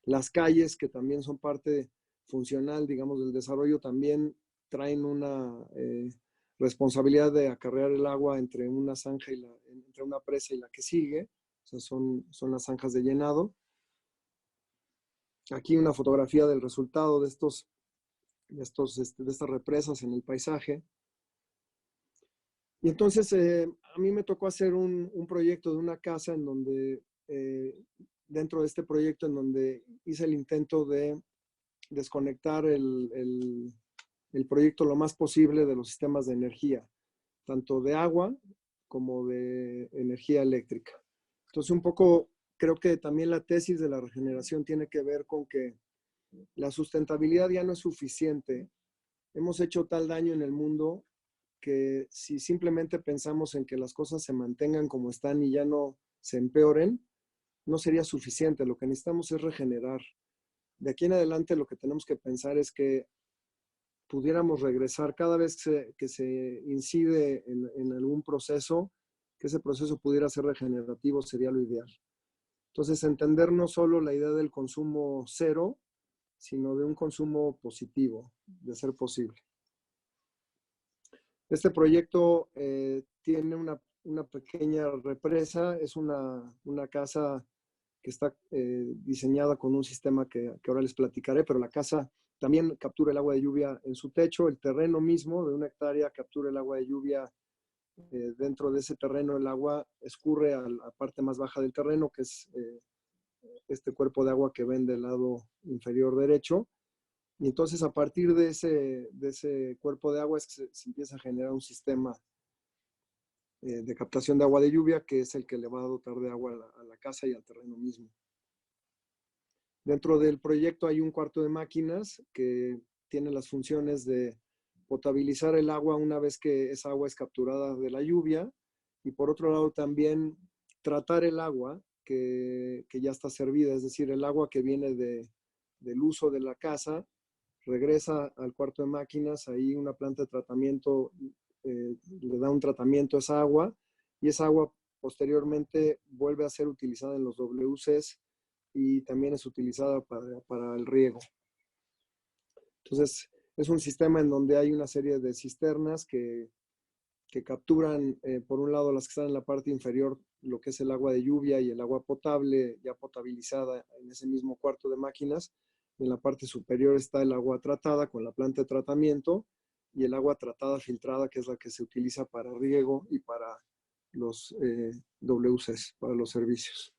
Las calles, que también son parte funcional, digamos, del desarrollo, también traen una responsabilidad de acarrear el agua entre una zanja entre una presa y la que sigue. O sea, son las zanjas de llenado. Aquí una fotografía del resultado de estas represas en el paisaje. Y entonces a mí me tocó hacer un proyecto de una casa en donde, dentro de este proyecto, en donde hice el intento de desconectar el proyecto lo más posible de los sistemas de energía, tanto de agua como de energía eléctrica. Entonces un poco creo que también la tesis de la regeneración tiene que ver con que la sustentabilidad ya no es suficiente. Hemos hecho tal daño en el mundo que si simplemente pensamos en que las cosas se mantengan como están y ya no se empeoren, no sería suficiente. Lo que necesitamos es regenerar. De aquí en adelante lo que tenemos que pensar es que pudiéramos regresar cada vez que se incide en algún proceso, que ese proceso pudiera ser regenerativo sería lo ideal. Entonces, entender no solo la idea del consumo cero, sino de un consumo positivo, de ser posible. Este proyecto tiene una pequeña represa, es una casa que está diseñada con un sistema que ahora les platicaré, pero la casa también captura el agua de lluvia en su techo. El terreno mismo de 1 hectárea captura el agua de lluvia. Dentro de ese terreno el agua escurre a la parte más baja del terreno, que es este cuerpo de agua que ven del lado inferior derecho. Y entonces a partir de ese cuerpo de agua es que se empieza a generar un sistema de captación de agua de lluvia, que es el que le va a dotar de agua a la casa y al terreno mismo. Dentro del proyecto hay un cuarto de máquinas que tiene las funciones de potabilizar el agua una vez que esa agua es capturada de la lluvia, y por otro lado también tratar el agua que ya está servida, es decir, el agua que viene del uso de la casa regresa al cuarto de máquinas, ahí una planta de tratamiento le da un tratamiento a esa agua, y esa agua posteriormente vuelve a ser utilizada en los WCs y también es utilizada para el riego. Entonces, es un sistema en donde hay una serie de cisternas que capturan, por un lado, las que están en la parte inferior, lo que es el agua de lluvia y el agua potable, ya potabilizada en ese mismo cuarto de máquinas. En la parte superior está el agua tratada con la planta de tratamiento, y el agua tratada filtrada, que es la que se utiliza para riego y para los WCs, para los servicios.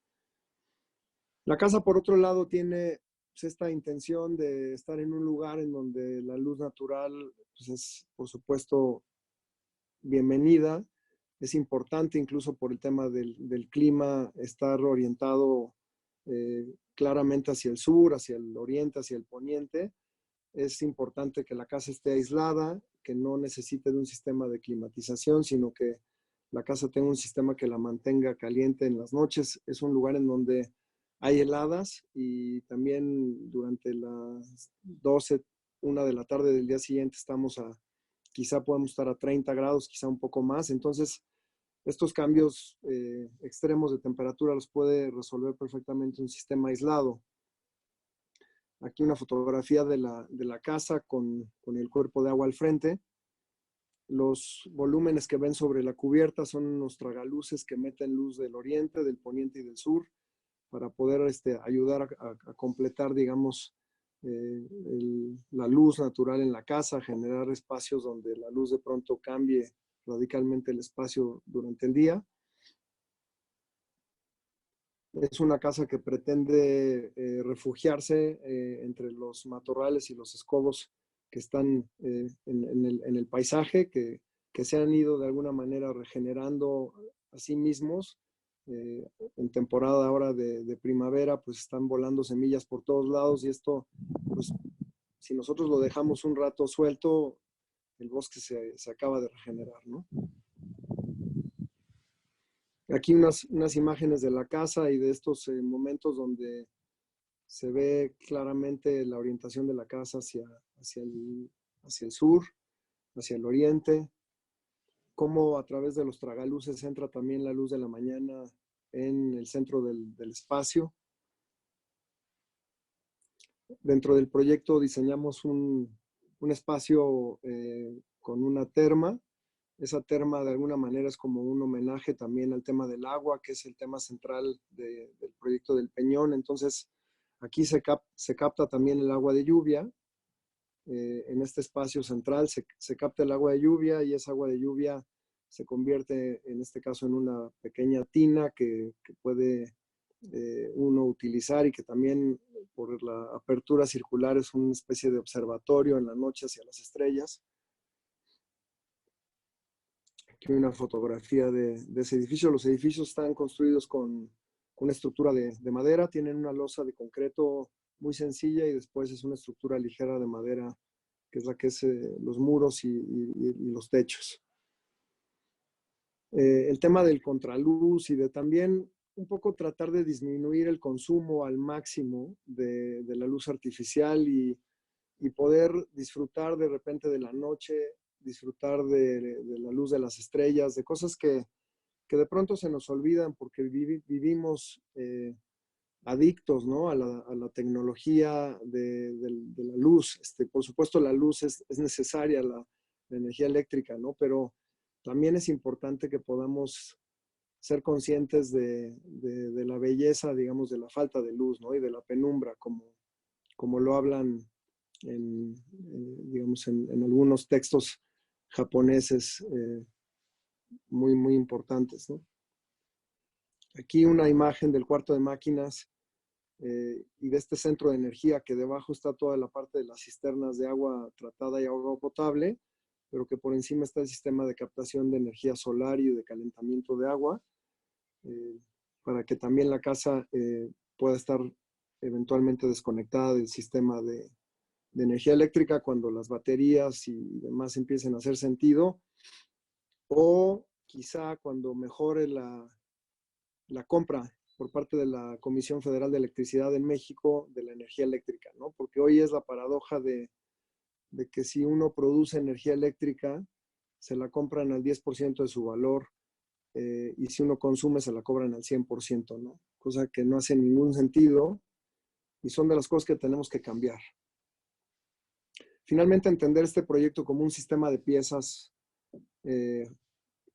La casa, por otro lado, tiene pues, esta intención de estar en un lugar en donde la luz natural pues, es, por supuesto, bienvenida. Es importante, incluso por el tema del clima, estar orientado claramente hacia el sur, hacia el oriente, hacia el poniente. Es importante que la casa esté aislada, que no necesite de un sistema de climatización, sino que la casa tenga un sistema que la mantenga caliente en las noches. Es un lugar en donde hay heladas, y también durante las 12, 1 de la tarde del día siguiente quizá podemos estar a 30 grados, quizá un poco más. Entonces, estos cambios extremos de temperatura los puede resolver perfectamente un sistema aislado. Aquí una fotografía de la casa con el cuerpo de agua al frente. Los volúmenes que ven sobre la cubierta son unos tragaluces que meten luz del oriente, del poniente y del sur, para poder ayudar a completar, digamos, la luz natural en la casa, generar espacios donde la luz de pronto cambie radicalmente el espacio durante el día. Es una casa que pretende refugiarse entre los matorrales y los escobos que están en el paisaje, que se han ido de alguna manera regenerando a sí mismos. En temporada ahora de primavera, pues están volando semillas por todos lados, y esto, pues, si nosotros lo dejamos un rato suelto, el bosque se acaba de regenerar, ¿no? Aquí unas imágenes de la casa y de estos momentos donde se ve claramente la orientación de la casa hacia el sur, hacia el oriente, cómo a través de los tragaluces entra también la luz de la mañana en el centro del espacio. Dentro del proyecto diseñamos un espacio con una terma. Esa terma de alguna manera es como un homenaje también al tema del agua, que es el tema central del proyecto del Peñón. Entonces, aquí se capta también el agua de lluvia. En este espacio central se capta el agua de lluvia, y esa agua de lluvia se convierte, en este caso, en una pequeña tina que puede uno utilizar, y que también por la apertura circular es una especie de observatorio en la noche hacia las estrellas. Aquí una fotografía de ese edificio. Los edificios están construidos con una estructura de madera, tienen una losa de concreto muy sencilla, y después es una estructura ligera de madera, que es la que es los muros y los techos. El tema del contraluz y de también un poco tratar de disminuir el consumo al máximo de la luz artificial, y poder disfrutar de repente de la noche, disfrutar de la luz de las estrellas, de cosas que de pronto se nos olvidan porque vivimos adictos, ¿no? a la tecnología de la luz. Por supuesto, la luz es necesaria, la energía eléctrica, ¿no? Pero también es importante que podamos ser conscientes de la belleza, digamos, de la falta de luz, ¿no? Y de la penumbra, como lo hablan digamos, en algunos textos japoneses muy, muy importantes, ¿no? Aquí una imagen del cuarto de máquinas y de este centro de energía, que debajo está toda la parte de las cisternas de agua tratada y agua potable, pero que por encima está el sistema de captación de energía solar y de calentamiento de agua, para que también la casa pueda estar eventualmente desconectada del sistema de energía eléctrica cuando las baterías y demás empiecen a hacer sentido, o quizá cuando mejore la compra por parte de la Comisión Federal de Electricidad en México de la energía eléctrica, ¿no? Porque hoy es la paradoja de que si uno produce energía eléctrica, se la compran al 10% de su valor, y si uno consume, se la cobran al 100%, ¿no? Cosa que no hace ningún sentido y son de las cosas que tenemos que cambiar. Finalmente, entender este proyecto como un sistema de piezas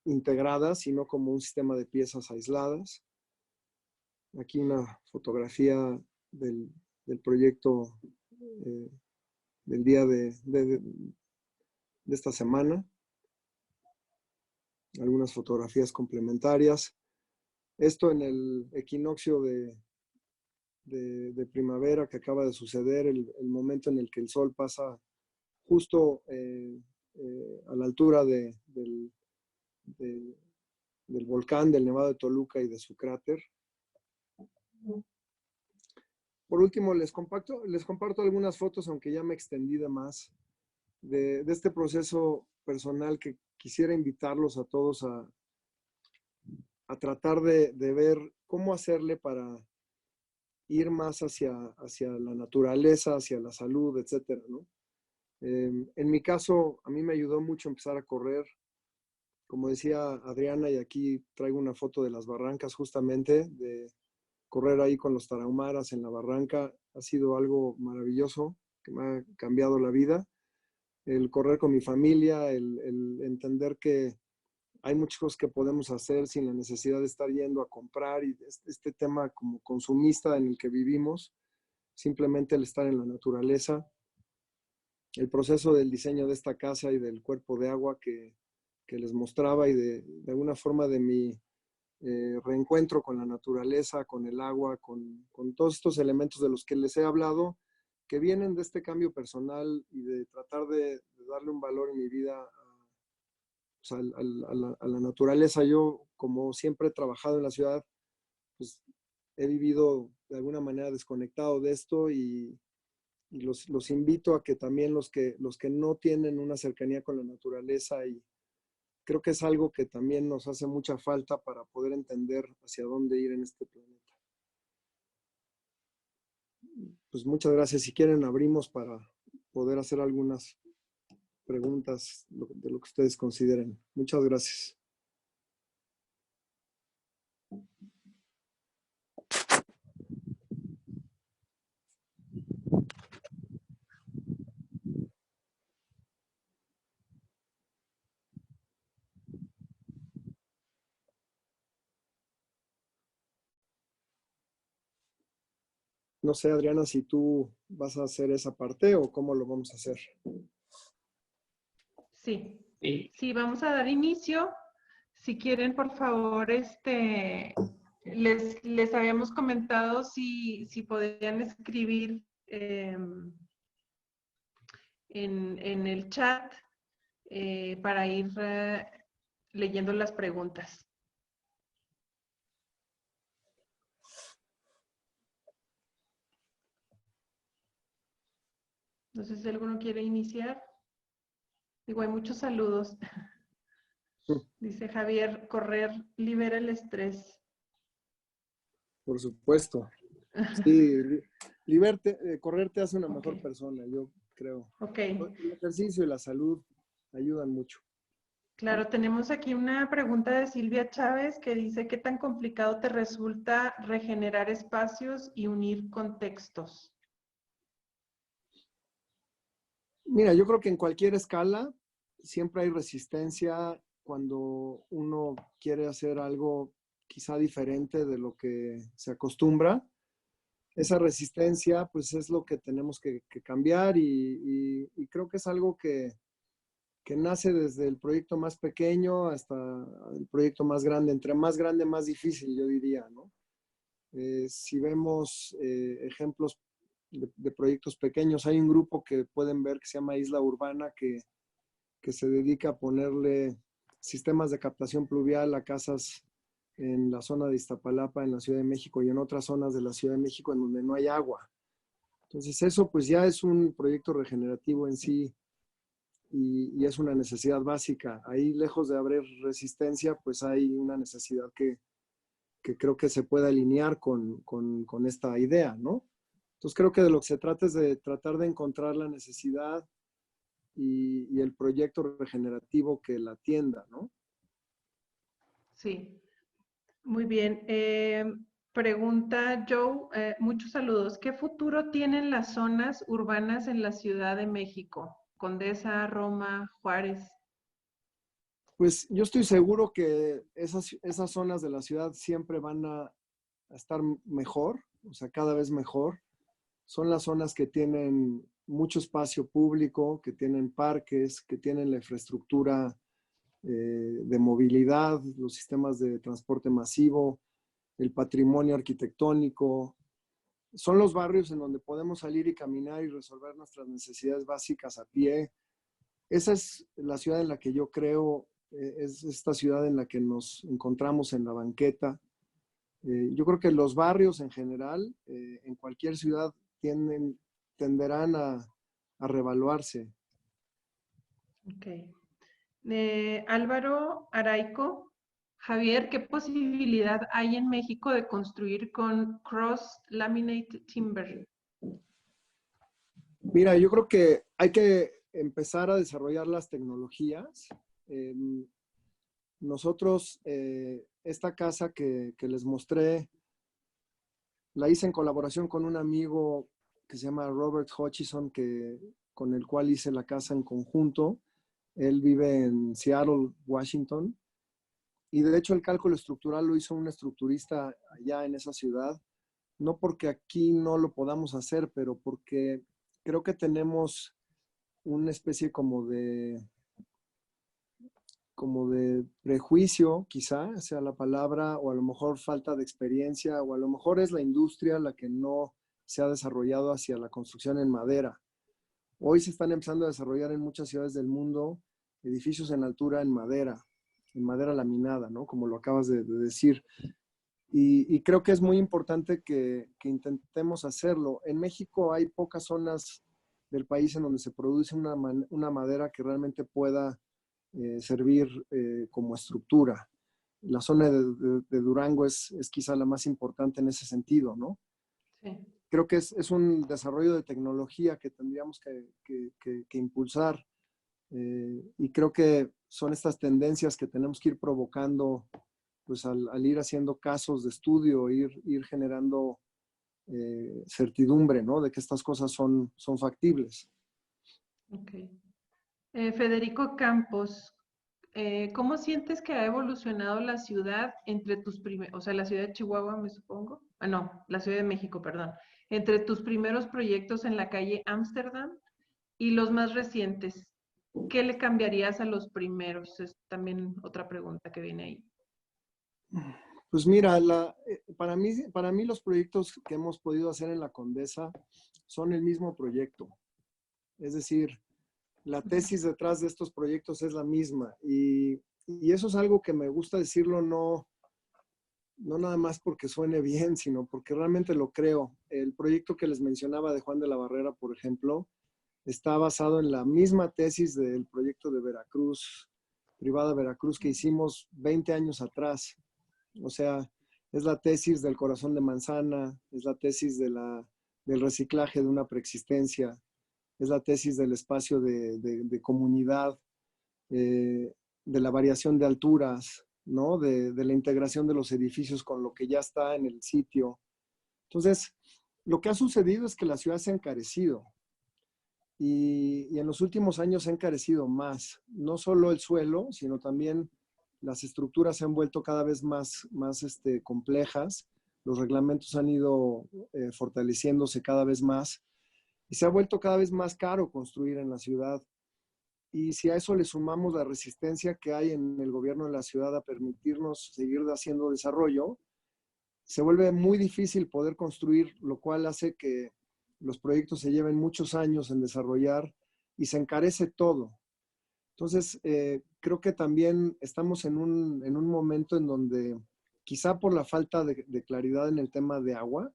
integradas y no como un sistema de piezas aisladas. Aquí una fotografía del proyecto del día de esta semana. Algunas fotografías complementarias. Esto en el equinoccio de primavera que acaba de suceder, el momento en el que el sol pasa justo a la altura del volcán del Nevado de Toluca y de su cráter. Por último, les comparto algunas fotos, aunque ya me extendí de más, de este proceso personal que quisiera invitarlos a todos a tratar de ver cómo hacerle para ir más hacia la naturaleza, hacia la salud, etcétera, ¿no? En mi caso, a mí me ayudó mucho empezar a correr. Como decía Adriana, y aquí traigo una foto de las barrancas justamente, de correr ahí con los tarahumaras en la barranca, ha sido algo maravilloso que me ha cambiado la vida. El correr con mi familia, el entender que hay muchas cosas que podemos hacer sin la necesidad de estar yendo a comprar, y este tema como consumista en el que vivimos, simplemente el estar en la naturaleza. El proceso del diseño de esta casa y del cuerpo de agua que les mostraba, y de alguna forma de mi reencuentro con la naturaleza, con el agua, con todos estos elementos de los que les he hablado, que vienen de este cambio personal y de tratar de darle un valor en mi vida a la naturaleza. Yo, como siempre he trabajado en la ciudad, pues he vivido de alguna manera desconectado de esto, y los invito a que también los que no tienen una cercanía con la naturaleza, y creo que es algo que también nos hace mucha falta para poder entender hacia dónde ir en este planeta. Pues muchas gracias. Si quieren, abrimos para poder hacer algunas preguntas de lo que ustedes consideren. Muchas gracias. No sé, Adriana, si tú vas a hacer esa parte o cómo lo vamos a hacer. Sí, sí, vamos a dar inicio. Si quieren, por favor, les habíamos comentado si podían escribir en el chat para ir leyendo las preguntas. No sé si alguno quiere iniciar. Digo, hay muchos saludos. Dice Javier, correr libera el estrés. Por supuesto. Sí, correr te hace una mejor persona, yo creo. Ok. El ejercicio y la salud ayudan mucho. Claro, tenemos aquí una pregunta de Silvia Chávez que dice, ¿qué tan complicado te resulta regenerar espacios y unir contextos? Mira, yo creo que en cualquier escala siempre hay resistencia cuando uno quiere hacer algo quizá diferente de lo que se acostumbra. Esa resistencia, pues, es lo que tenemos que cambiar, y creo que es algo que nace desde el proyecto más pequeño hasta el proyecto más grande. Entre más grande, más difícil, yo diría, ¿no? Si vemos ejemplos de proyectos pequeños, hay un grupo que pueden ver que se llama Isla Urbana, que se dedica a ponerle sistemas de captación pluvial a casas en la zona de Iztapalapa, en la Ciudad de México, y en otras zonas de la Ciudad de México en donde no hay agua. Entonces eso pues ya es un proyecto regenerativo en sí y es una necesidad básica. Ahí lejos de haber resistencia, pues hay una necesidad que creo que se puede alinear con esta idea, ¿no? Entonces creo que de lo que se trata es de tratar de encontrar la necesidad y el proyecto regenerativo que la atienda, ¿no? Sí, muy bien. Pregunta Joe, muchos saludos. ¿Qué futuro tienen las zonas urbanas en la Ciudad de México? Condesa, Roma, Juárez. Pues yo estoy seguro que esas zonas de la ciudad siempre van a estar mejor, o sea, cada vez mejor. Son las zonas que tienen mucho espacio público, que tienen parques, que tienen la infraestructura de movilidad, los sistemas de transporte masivo, el patrimonio arquitectónico. Son los barrios en donde podemos salir y caminar y resolver nuestras necesidades básicas a pie. Esa es la ciudad en la que yo creo, es esta ciudad en la que nos encontramos en la banqueta. Yo creo que los barrios en general, en cualquier ciudad, tenderán a revaluarse. Ok. Álvaro Araico, Javier, ¿qué posibilidad hay en México de construir con cross laminated timber? Mira, yo creo que hay que empezar a desarrollar las tecnologías. Nosotros, esta casa que les mostré, la hice en colaboración con un amigo que se llama Robert Hutchison, con el cual hice la casa en conjunto. Él vive en Seattle, Washington. Y de hecho el cálculo estructural lo hizo un estructurista allá en esa ciudad. No porque aquí no lo podamos hacer, pero porque creo que tenemos una especie como de prejuicio, quizá sea la palabra, o a lo mejor falta de experiencia, o a lo mejor es la industria la que no se ha desarrollado hacia la construcción en madera. Hoy se están empezando a desarrollar en muchas ciudades del mundo edificios en altura en madera laminada, ¿no? Como lo acabas de decir. Y creo que es muy importante que intentemos hacerlo. En México hay pocas zonas del país en donde se produce una madera que realmente pueda servir como estructura. La zona de Durango es quizá la más importante en ese sentido, ¿no? Sí. Creo que es un desarrollo de tecnología que tendríamos que impulsar y creo que son estas tendencias que tenemos que ir provocando pues al ir haciendo casos de estudio, ir generando certidumbre, ¿no? De que estas cosas son factibles. Ok. Federico Campos, ¿cómo sientes que ha evolucionado la ciudad entre tus primeros, o sea, la ciudad de Chihuahua, me supongo? Ah, no, la Ciudad de México, perdón. Entre tus primeros proyectos en la calle Ámsterdam y los más recientes. ¿Qué le cambiarías a los primeros? Es también otra pregunta que viene ahí. Pues mira, para mí los proyectos que hemos podido hacer en la Condesa son el mismo proyecto. Es decir, la tesis detrás de estos proyectos es la misma. Y eso es algo que me gusta decirlo, no nada más porque suene bien, sino porque realmente lo creo. El proyecto que les mencionaba de Juan de la Barrera, por ejemplo, está basado en la misma tesis del proyecto de Veracruz, Privada Veracruz, que hicimos 20 años atrás. O sea, es la tesis del corazón de manzana, es la tesis del reciclaje de una preexistencia, es la tesis del espacio de comunidad, de la variación de alturas, ¿no? De la integración de los edificios con lo que ya está en el sitio. Entonces, lo que ha sucedido es que la ciudad se ha encarecido y en los últimos años se ha encarecido más, no solo el suelo, sino también las estructuras se han vuelto cada vez más complejas, los reglamentos han ido fortaleciéndose cada vez más y se ha vuelto cada vez más caro construir en la ciudad. Y si a eso le sumamos la resistencia que hay en el gobierno de la ciudad a permitirnos seguir haciendo desarrollo, se vuelve muy difícil poder construir, lo cual hace que los proyectos se lleven muchos años en desarrollar y se encarece todo. Entonces, creo que también estamos en un momento en donde quizá por la falta de claridad en el tema de agua,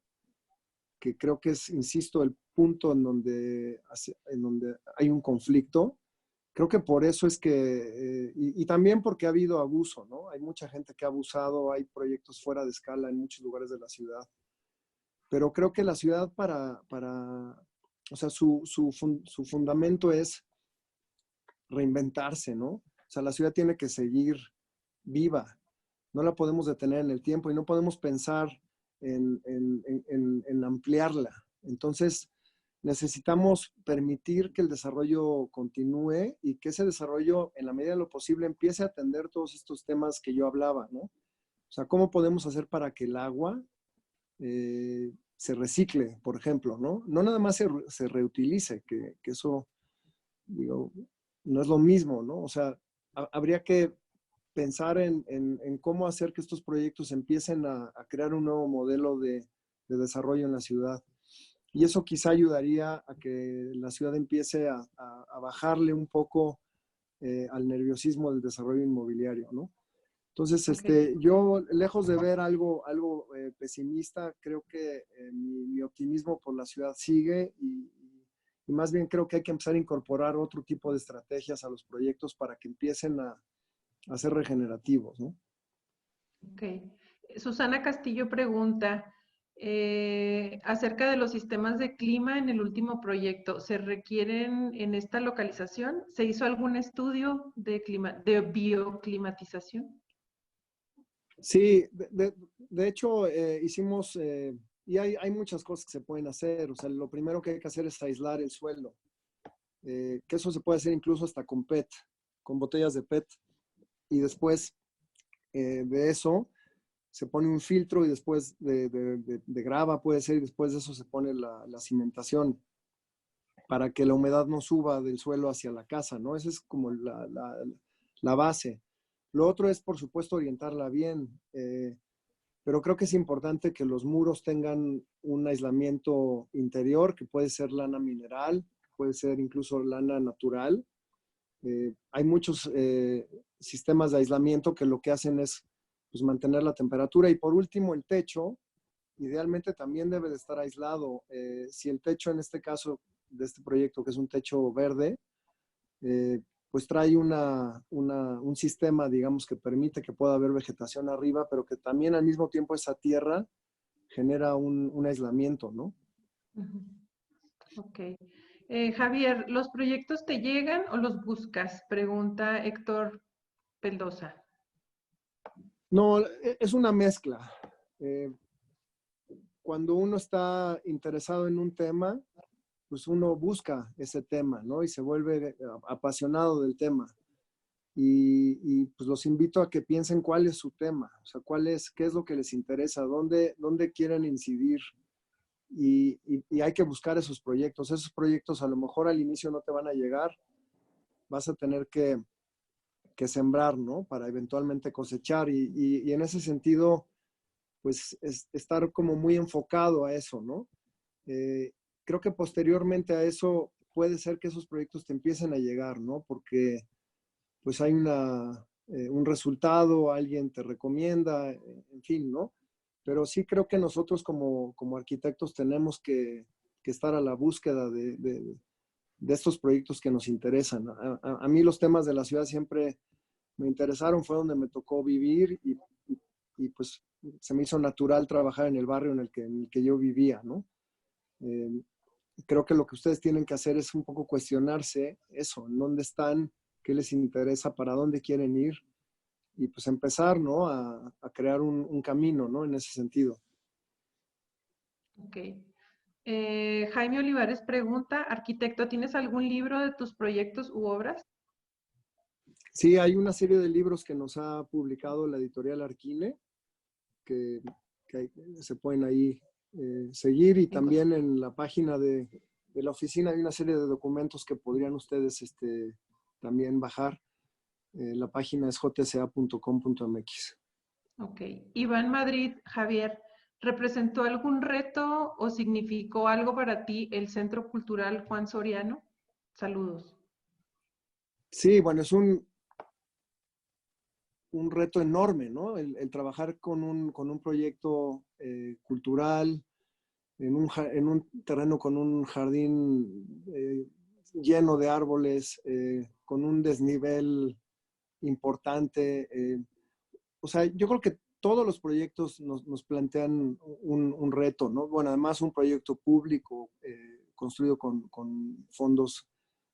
que creo que es, insisto, el punto en donde hay un conflicto. Creo que por eso es que, y también porque ha habido abuso, ¿no? Hay mucha gente que ha abusado, hay proyectos fuera de escala en muchos lugares de la ciudad. Pero creo que la ciudad o sea, su fundamento es reinventarse, ¿no? O sea, la ciudad tiene que seguir viva, no la podemos detener en el tiempo y no podemos pensar en ampliarla. Entonces, necesitamos permitir que el desarrollo continúe y que ese desarrollo, en la medida de lo posible, empiece a atender todos estos temas que yo hablaba, ¿no? O sea, ¿cómo podemos hacer para que el agua se recicle, por ejemplo, ¿no? No nada más se reutilice, que eso, digo, no es lo mismo, ¿no? O sea, habría que pensar en cómo hacer que estos proyectos empiecen a crear un nuevo modelo de desarrollo en la ciudad. Y eso quizá ayudaría a que la ciudad empiece a bajarle un poco al nerviosismo del desarrollo inmobiliario, ¿no? Entonces, yo, lejos de ver algo pesimista, creo que mi optimismo por la ciudad sigue y más bien creo que hay que empezar a incorporar otro tipo de estrategias a los proyectos para que empiecen a ser regenerativos, ¿no? Ok. Susana Castillo pregunta acerca de los sistemas de clima en el último proyecto. ¿Se requieren en esta localización? ¿Se hizo algún estudio de bioclimatización? Sí, de hecho, hicimos, y hay muchas cosas que se pueden hacer. O sea, lo primero que hay que hacer es aislar el suelo, que eso se puede hacer incluso hasta con PET, con botellas de PET. Y después de eso se pone un filtro y después de grava puede ser, y después de eso se pone la cimentación para que la humedad no suba del suelo hacia la casa, ¿no? Esa es como la base. Lo otro es, por supuesto, orientarla bien, pero creo que es importante que los muros tengan un aislamiento interior, que puede ser lana mineral, puede ser incluso lana natural. Hay muchos sistemas de aislamiento que lo que hacen es pues, mantener la temperatura. Y por último, el techo, idealmente también debe de estar aislado. Si el techo, en este caso de este proyecto, que es un techo verde, pues trae un sistema, digamos, que permite que pueda haber vegetación arriba, pero que también al mismo tiempo esa tierra genera un aislamiento, ¿no? Ok. Javier, ¿los proyectos te llegan o los buscas? Pregunta Héctor Peldosa. No, es una mezcla. Cuando uno está interesado en un tema, pues uno busca ese tema, ¿no? Y se vuelve apasionado del tema. Y pues los invito a que piensen cuál es su tema, o sea, qué es lo que les interesa, dónde quieren incidir. Y hay que buscar esos proyectos. Esos proyectos a lo mejor al inicio no te van a llegar, vas a tener que sembrar, ¿no? Para eventualmente cosechar. Y en ese sentido, pues estar como muy enfocado a eso, ¿no? Creo que posteriormente a eso puede ser que esos proyectos te empiecen a llegar, ¿no? Porque pues hay un resultado, alguien te recomienda, en fin, ¿no? Pero sí creo que nosotros como arquitectos tenemos que estar a la búsqueda de estos proyectos que nos interesan. A mí los temas de la ciudad siempre me interesaron, fue donde me tocó vivir y pues se me hizo natural trabajar en el barrio en el que yo vivía, ¿no? Creo que lo que ustedes tienen que hacer es un poco cuestionarse eso, en dónde están, qué les interesa, para dónde quieren ir y pues empezar, ¿no? A crear un camino, ¿no? En ese sentido. Ok. Jaime Olivares pregunta, arquitecto, ¿tienes algún libro de tus proyectos u obras? Sí, hay una serie de libros que nos ha publicado la editorial Arquine, que se pueden ahí seguir, y también en la página de la oficina hay una serie de documentos que podrían ustedes también bajar. La página es jca.com.mx. Ok. Iván Madrid, Javier, ¿representó algún reto o significó algo para ti el Centro Cultural Juan Soriano? Saludos. Sí, bueno, un reto enorme, ¿no? El trabajar con un proyecto cultural, en un terreno con un jardín lleno de árboles, con un desnivel importante. O sea, yo creo que todos los proyectos nos plantean un reto, ¿no? Bueno, además un proyecto público construido con fondos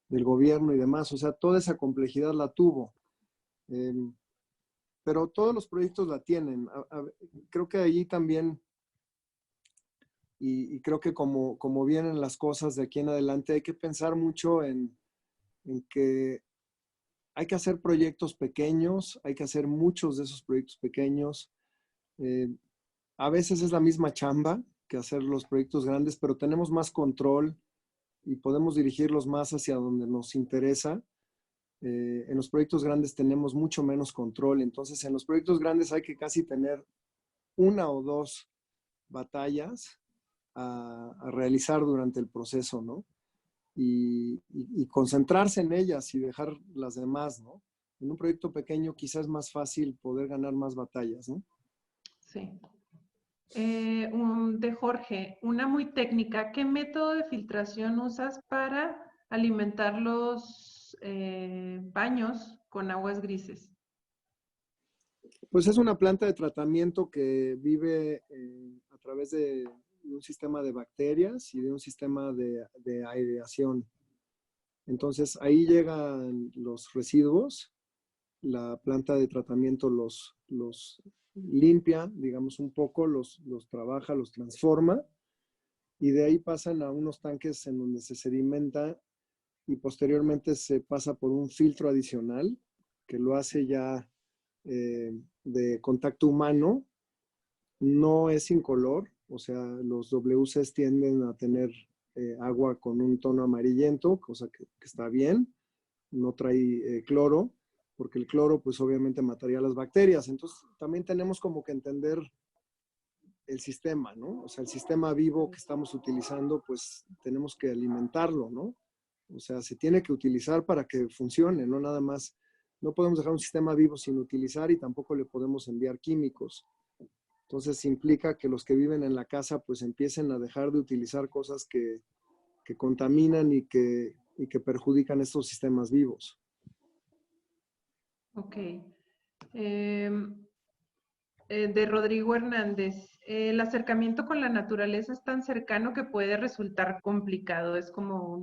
del gobierno y demás. O sea, toda esa complejidad la tuvo. Pero todos los proyectos la tienen. Creo que allí también, y creo que como vienen las cosas de aquí en adelante, hay que pensar mucho en que hay que hacer proyectos pequeños, hay que hacer muchos de esos proyectos pequeños. A veces es la misma chamba que hacer los proyectos grandes, pero tenemos más control y podemos dirigirlos más hacia donde nos interesa. En los proyectos grandes tenemos mucho menos control, entonces en los proyectos grandes hay que casi tener una o dos batallas a realizar durante el proceso, ¿no? Y concentrarse en ellas y dejar las demás, ¿no? En un proyecto pequeño quizás es más fácil poder ganar más batallas, ¿no? Sí. De Jorge, una muy técnica. ¿Qué método de filtración usas para alimentar los baños con aguas grises? Pues es una planta de tratamiento que vive a través de un sistema de bacterias y de un sistema de aireación. Entonces ahí llegan los residuos, la planta de tratamiento los limpia, digamos un poco, los trabaja, los transforma y de ahí pasan a unos tanques en donde se sedimenta y posteriormente se pasa por un filtro adicional que lo hace ya de contacto humano. No es incolor, o sea, los WCs tienden a tener agua con un tono amarillento, cosa que está bien, no trae cloro, porque el cloro pues obviamente mataría las bacterias. Entonces también tenemos como que entender el sistema, ¿no? O sea, el sistema vivo que estamos utilizando, pues tenemos que alimentarlo, ¿no? O sea, se tiene que utilizar para que funcione, no nada más. No podemos dejar un sistema vivo sin utilizar y tampoco le podemos enviar químicos. Entonces implica que los que viven en la casa pues empiecen a dejar de utilizar cosas que contaminan y que perjudican estos sistemas vivos. Ok. De Rodrigo Hernández, el acercamiento con la naturaleza es tan cercano que puede resultar complicado. Es como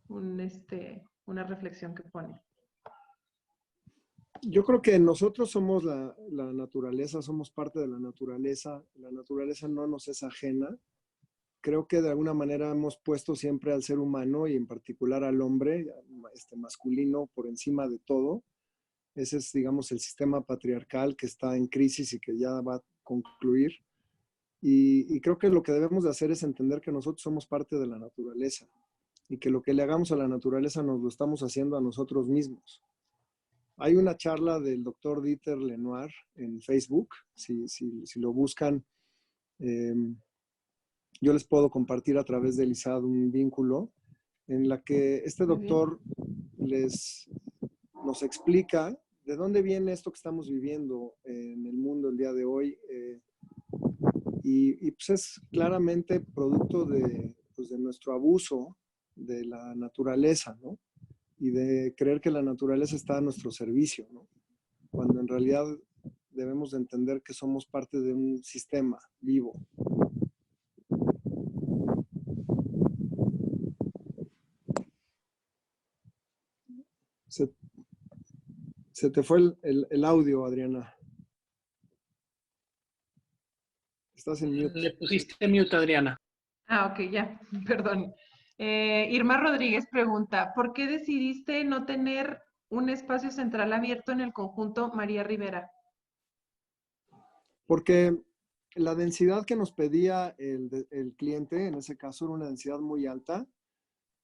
una reflexión que pone. Yo creo que nosotros somos la naturaleza, somos parte de la naturaleza no nos es ajena. Creo que de alguna manera hemos puesto siempre al ser humano y en particular al hombre masculino por encima de todo. Ese es, digamos, el sistema patriarcal que está en crisis y que ya va a concluir. Y creo que lo que debemos de hacer es entender que nosotros somos parte de la naturaleza y que lo que le hagamos a la naturaleza nos lo estamos haciendo a nosotros mismos. Hay una charla del doctor Dieter Lenoir en Facebook, si lo buscan, yo les puedo compartir a través de ISAD un vínculo en la que este doctor nos explica de dónde viene esto que estamos viviendo en el mundo el día de hoy. Y pues es claramente producto pues de nuestro abuso de la naturaleza, ¿no? Y de creer que la naturaleza está a nuestro servicio, ¿no? Cuando en realidad debemos de entender que somos parte de un sistema vivo. Se te fue el audio, Adriana. Estás en mute. Le pusiste mute, Adriana. Ah, ok, ya, perdón. Irma Rodríguez pregunta, ¿por qué decidiste no tener un espacio central abierto en el conjunto María Rivera? Porque la densidad que nos pedía el cliente, en ese caso, era una densidad muy alta.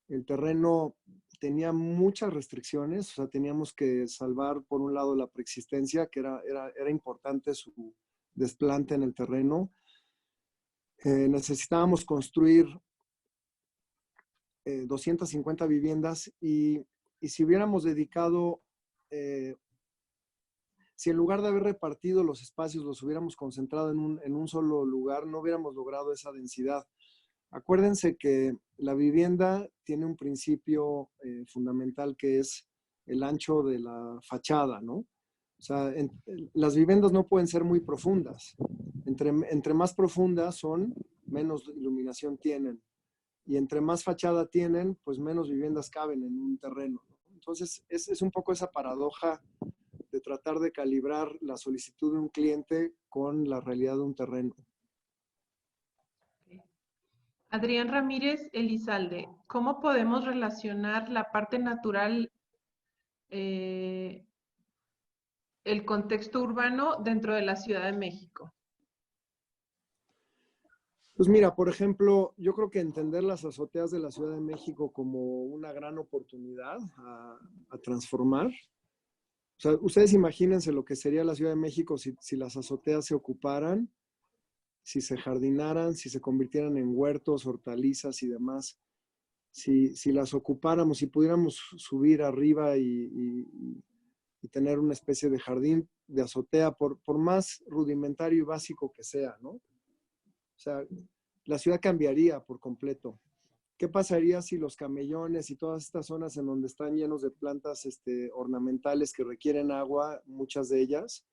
El terreno tenía muchas restricciones, o sea, teníamos que salvar por un lado la preexistencia, que era importante su desplante en el terreno. Necesitábamos construir 250 viviendas y si hubiéramos dedicado, si en lugar de haber repartido los espacios los hubiéramos concentrado en un solo lugar, no hubiéramos logrado esa densidad. Acuérdense que la vivienda tiene un principio fundamental que es el ancho de la fachada, ¿no? O sea, las viviendas no pueden ser muy profundas. Entre más profundas son, menos iluminación tienen. Y entre más fachada tienen, pues menos viviendas caben en un terreno, ¿no? Entonces, es un poco esa paradoja de tratar de calibrar la solicitud de un cliente con la realidad de un terreno. Adrián Ramírez Elizalde, ¿cómo podemos relacionar la parte natural, el contexto urbano dentro de la Ciudad de México? Pues mira, por ejemplo, yo creo que entender las azoteas de la Ciudad de México como una gran oportunidad a transformar. O sea, ustedes imagínense lo que sería la Ciudad de México si las azoteas se ocuparan, si se jardinaran, si se convirtieran en huertos, hortalizas y demás. Si las ocupáramos, si pudiéramos subir arriba y tener una especie de jardín de azotea, por más rudimentario y básico que sea, ¿no? O sea, la ciudad cambiaría por completo. ¿Qué pasaría si los camellones y todas estas zonas en donde están llenos de plantas ornamentales que requieren agua, muchas de ellas,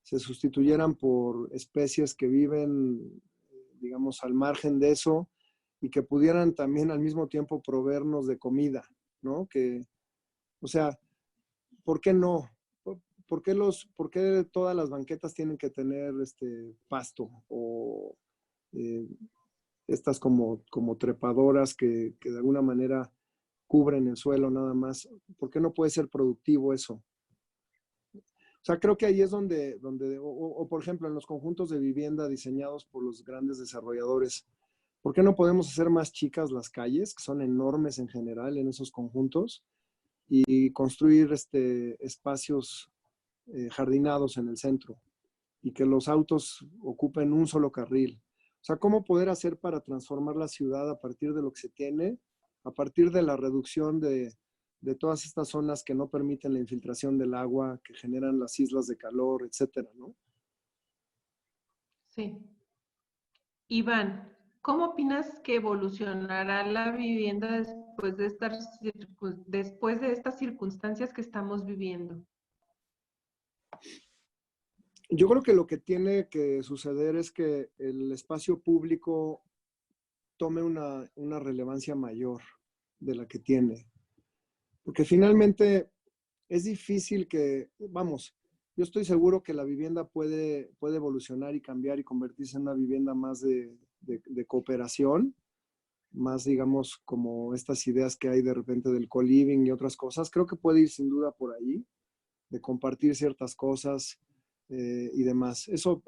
se sustituyeran por especies que viven, digamos, al margen de eso y que pudieran también al mismo tiempo proveernos de comida, ¿no? O sea, ¿por qué no? ¿Por qué todas las banquetas tienen que tener pasto o estas como trepadoras que de alguna manera cubren el suelo nada más? ¿Por qué no puede ser productivo eso? O sea, creo que ahí es donde o por ejemplo, en los conjuntos de vivienda diseñados por los grandes desarrolladores, ¿por qué no podemos hacer más chicas las calles, que son enormes en general en esos conjuntos, y construir espacios jardinados en el centro y que los autos ocupen un solo carril? O sea, ¿cómo poder hacer para transformar la ciudad a partir de lo que se tiene, a partir de la reducción de todas estas zonas que no permiten la infiltración del agua, que generan las islas de calor, etcétera, ¿no? Sí. Iván, ¿cómo opinas que evolucionará la vivienda después de estas circunstancias que estamos viviendo? Yo creo que lo que tiene que suceder es que el espacio público tome una relevancia mayor de la que tiene. Porque finalmente es difícil vamos, yo estoy seguro que la vivienda puede evolucionar y cambiar y convertirse en una vivienda más de cooperación, más, digamos, como estas ideas que hay de repente del co-living y otras cosas. Creo que puede ir sin duda por ahí, de compartir ciertas cosas y demás. Eso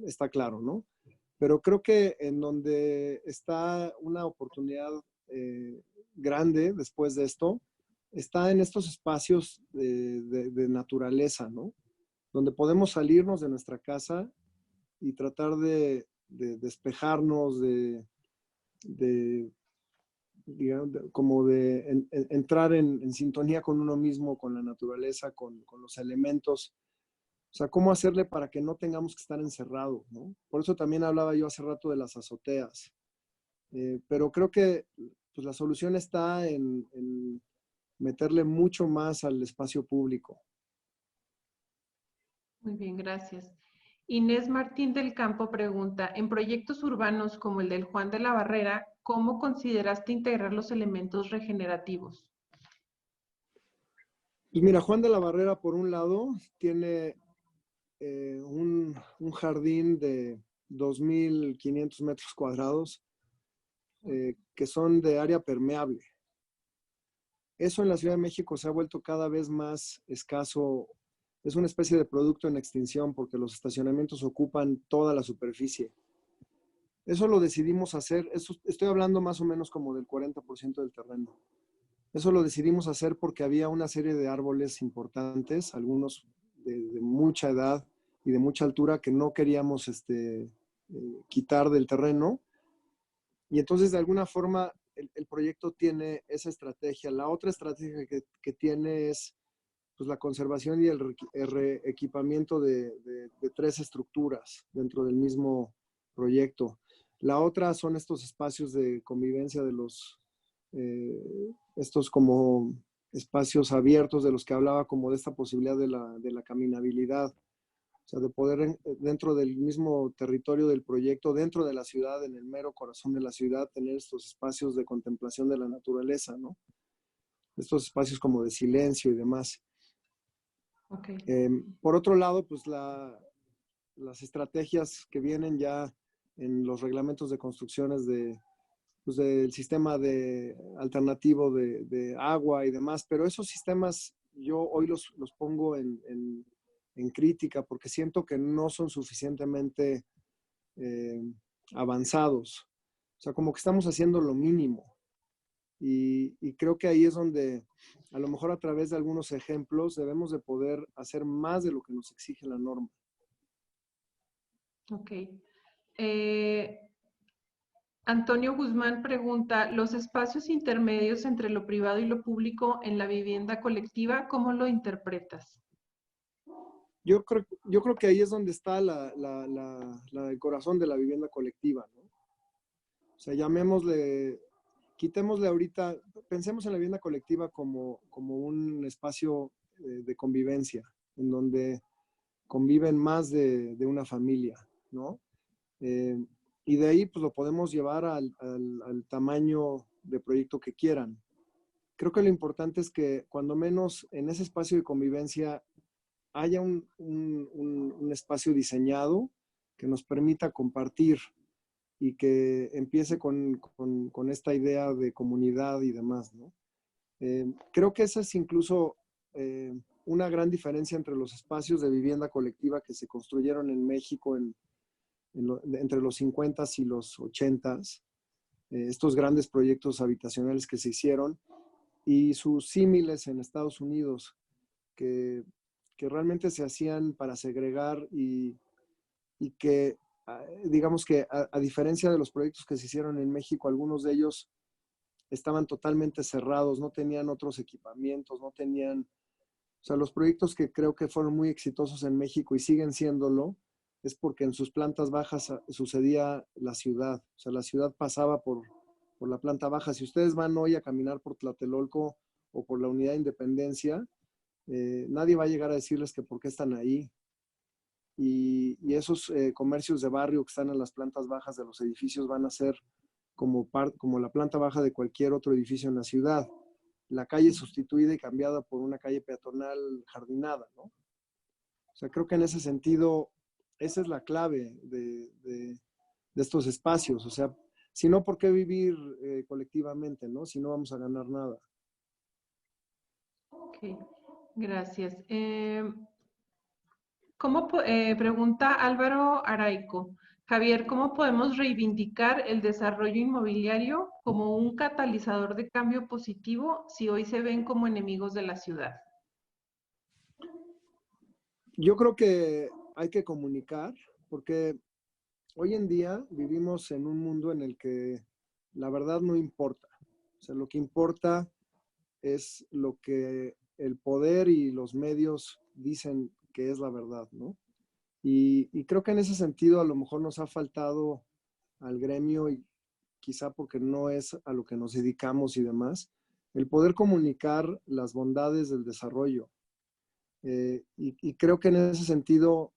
está claro, ¿no? Pero creo que en donde está una oportunidad grande después de esto, está en estos espacios de naturaleza, ¿no? Donde podemos salirnos de nuestra casa y tratar de despejarnos, digamos, como de entrar en sintonía con uno mismo, con la naturaleza, con los elementos. O sea, ¿cómo hacerle para que no tengamos que estar encerrados, ¿no? Por eso también hablaba yo hace rato de las azoteas. Pero creo que pues, la solución está en meterle mucho más al espacio público. Muy bien, gracias. Inés Martín del Campo pregunta, en proyectos urbanos como el del Juan de la Barrera, ¿cómo consideraste integrar los elementos regenerativos? Pues mira, Juan de la Barrera, por un lado, tiene un jardín de 2.500 metros cuadrados que son de área permeable. Eso en la Ciudad de México se ha vuelto cada vez más escaso. Es una especie de producto en extinción porque los estacionamientos ocupan toda la superficie. Eso lo decidimos hacer, estoy hablando más o menos como del 40% del terreno. Eso lo decidimos hacer porque había una serie de árboles importantes, algunos de mucha edad y de mucha altura que no queríamos quitar del terreno. Y entonces, de alguna forma, el proyecto tiene esa estrategia. La otra estrategia que tiene es pues, la conservación y el reequipamiento de 3 estructuras dentro del mismo proyecto. La otra son estos espacios de convivencia de estos como espacios abiertos de los que hablaba, como de esta posibilidad de la caminabilidad. O sea, de poder dentro del mismo territorio del proyecto, dentro de la ciudad, en el mero corazón de la ciudad, tener estos espacios de contemplación de la naturaleza, ¿no? Estos espacios como de silencio y demás. Okay. Por otro lado, pues las estrategias que vienen ya en los reglamentos de construcciones pues del sistema alternativo de agua y demás, pero esos sistemas yo hoy los pongo en crítica porque siento que no son suficientemente avanzados. O sea, como que estamos haciendo lo mínimo. Y creo que ahí es donde, a lo mejor a través de algunos ejemplos, debemos de poder hacer más de lo que nos exige la norma. Ok. Antonio Guzmán pregunta, ¿los espacios intermedios entre lo privado y lo público en la vivienda colectiva, cómo lo interpretas? Yo creo que ahí es donde está el corazón de la vivienda colectiva, ¿no? O sea, quitémosle ahorita, pensemos en la vivienda colectiva como un espacio de convivencia, en donde conviven más de una familia, ¿no? Y de ahí pues lo podemos llevar al tamaño de proyecto que quieran. Creo que lo importante es que cuando menos en ese espacio de convivencia haya un espacio diseñado que nos permita compartir y que empiece con esta idea de comunidad y demás, ¿no? Creo que esa es incluso una gran diferencia entre los espacios de vivienda colectiva que se construyeron en México entre los 50s y los 80s, estos grandes proyectos habitacionales que se hicieron, y sus símiles en Estados Unidos, que realmente se hacían para segregar y que, digamos que a diferencia de los proyectos que se hicieron en México, algunos de ellos estaban totalmente cerrados, no tenían otros equipamientos, no tenían, o sea, los proyectos que creo que fueron muy exitosos en México y siguen siéndolo, es porque en sus plantas bajas sucedía la ciudad, o sea, la ciudad pasaba por la planta baja. Si ustedes van hoy a caminar por Tlatelolco o por la Unidad de Independencia, nadie va a llegar a decirles que por qué están ahí. Y esos comercios de barrio que están en las plantas bajas de los edificios van a ser como la planta baja de cualquier otro edificio en la ciudad. La calle sustituida y cambiada por una calle peatonal jardinada, ¿no? O sea, creo que en ese sentido, esa es la clave de estos espacios. O sea, si no, ¿por qué vivir colectivamente, no? Si no vamos a ganar nada. Ok, gracias. Pregunta Álvaro Araico. Javier, ¿cómo podemos reivindicar el desarrollo inmobiliario como un catalizador de cambio positivo si hoy se ven como enemigos de la ciudad? Yo creo que hay que comunicar, porque hoy en día vivimos en un mundo en el que la verdad no importa. O sea, lo que importa es lo que el poder y los medios dicen que es la verdad, ¿no? Y creo que en ese sentido a lo mejor nos ha faltado al gremio, y quizá porque no es a lo que nos dedicamos y demás, el poder comunicar las bondades del desarrollo. Y creo que en ese sentido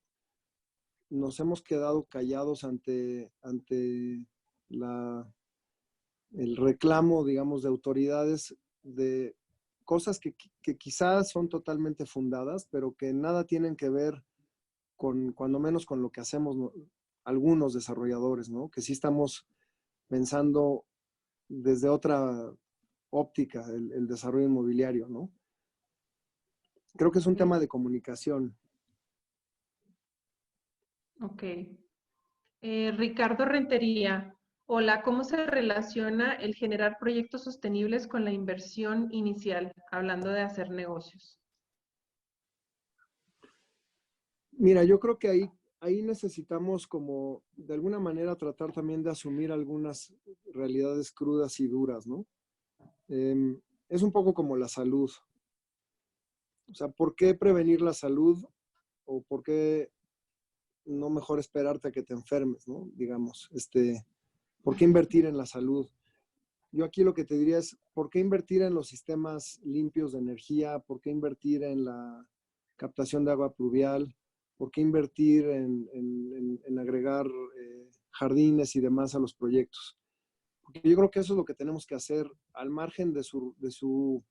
nos hemos quedado callados ante el reclamo, digamos, de autoridades de cosas que quizás son totalmente fundadas, pero que nada tienen que ver cuando menos con lo que hacemos algunos desarrolladores, ¿no? Que sí estamos pensando desde otra óptica el desarrollo inmobiliario, ¿no? Creo que es un tema de comunicación. Ok. Ricardo Rentería. Hola, ¿cómo se relaciona el generar proyectos sostenibles con la inversión inicial, hablando de hacer negocios? Mira, yo creo que ahí necesitamos como de alguna manera tratar también de asumir algunas realidades crudas y duras, ¿no? Es un poco como la salud. O sea, ¿por qué prevenir la salud o por qué no mejor esperarte a que te enfermes, ¿no? Digamos, ¿por qué invertir en la salud? Yo aquí lo que te diría es, ¿por qué invertir en los sistemas limpios de energía? ¿Por qué invertir en la captación de agua pluvial? ¿Por qué invertir en agregar jardines y demás a los proyectos? Porque yo creo que eso es lo que tenemos que hacer al margen de su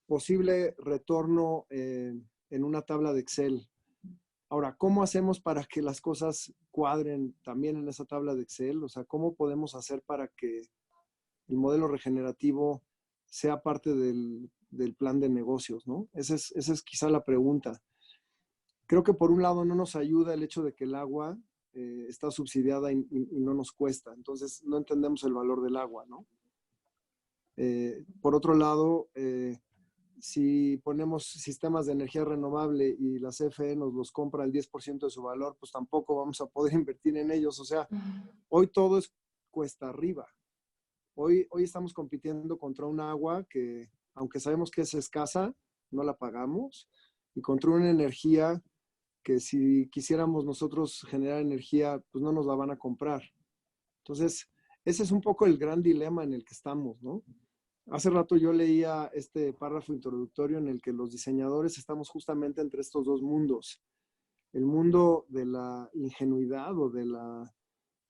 posible retorno en una tabla de Excel. Ahora, ¿cómo hacemos para que las cosas cuadren también en esa tabla de Excel? O sea, ¿cómo podemos hacer para que el modelo regenerativo sea parte del plan de negocios, ¿no? Esa es quizá la pregunta. Creo que por un lado no nos ayuda el hecho de que el agua está subsidiada y no nos cuesta. Entonces no entendemos el valor del agua, ¿no? Por otro lado, si ponemos sistemas de energía renovable y la CFE nos los compra el 10% de su valor, pues tampoco vamos a poder invertir en ellos. O sea, hoy todo es cuesta arriba. Hoy estamos compitiendo contra un agua que, aunque sabemos que es escasa, no la pagamos, y contra una energía que si quisiéramos nosotros generar energía, pues no nos la van a comprar. Entonces, ese es un poco el gran dilema en el que estamos, ¿no? Hace rato yo leía este párrafo introductorio en el que los diseñadores estamos justamente entre estos dos mundos. El mundo de la ingenuidad o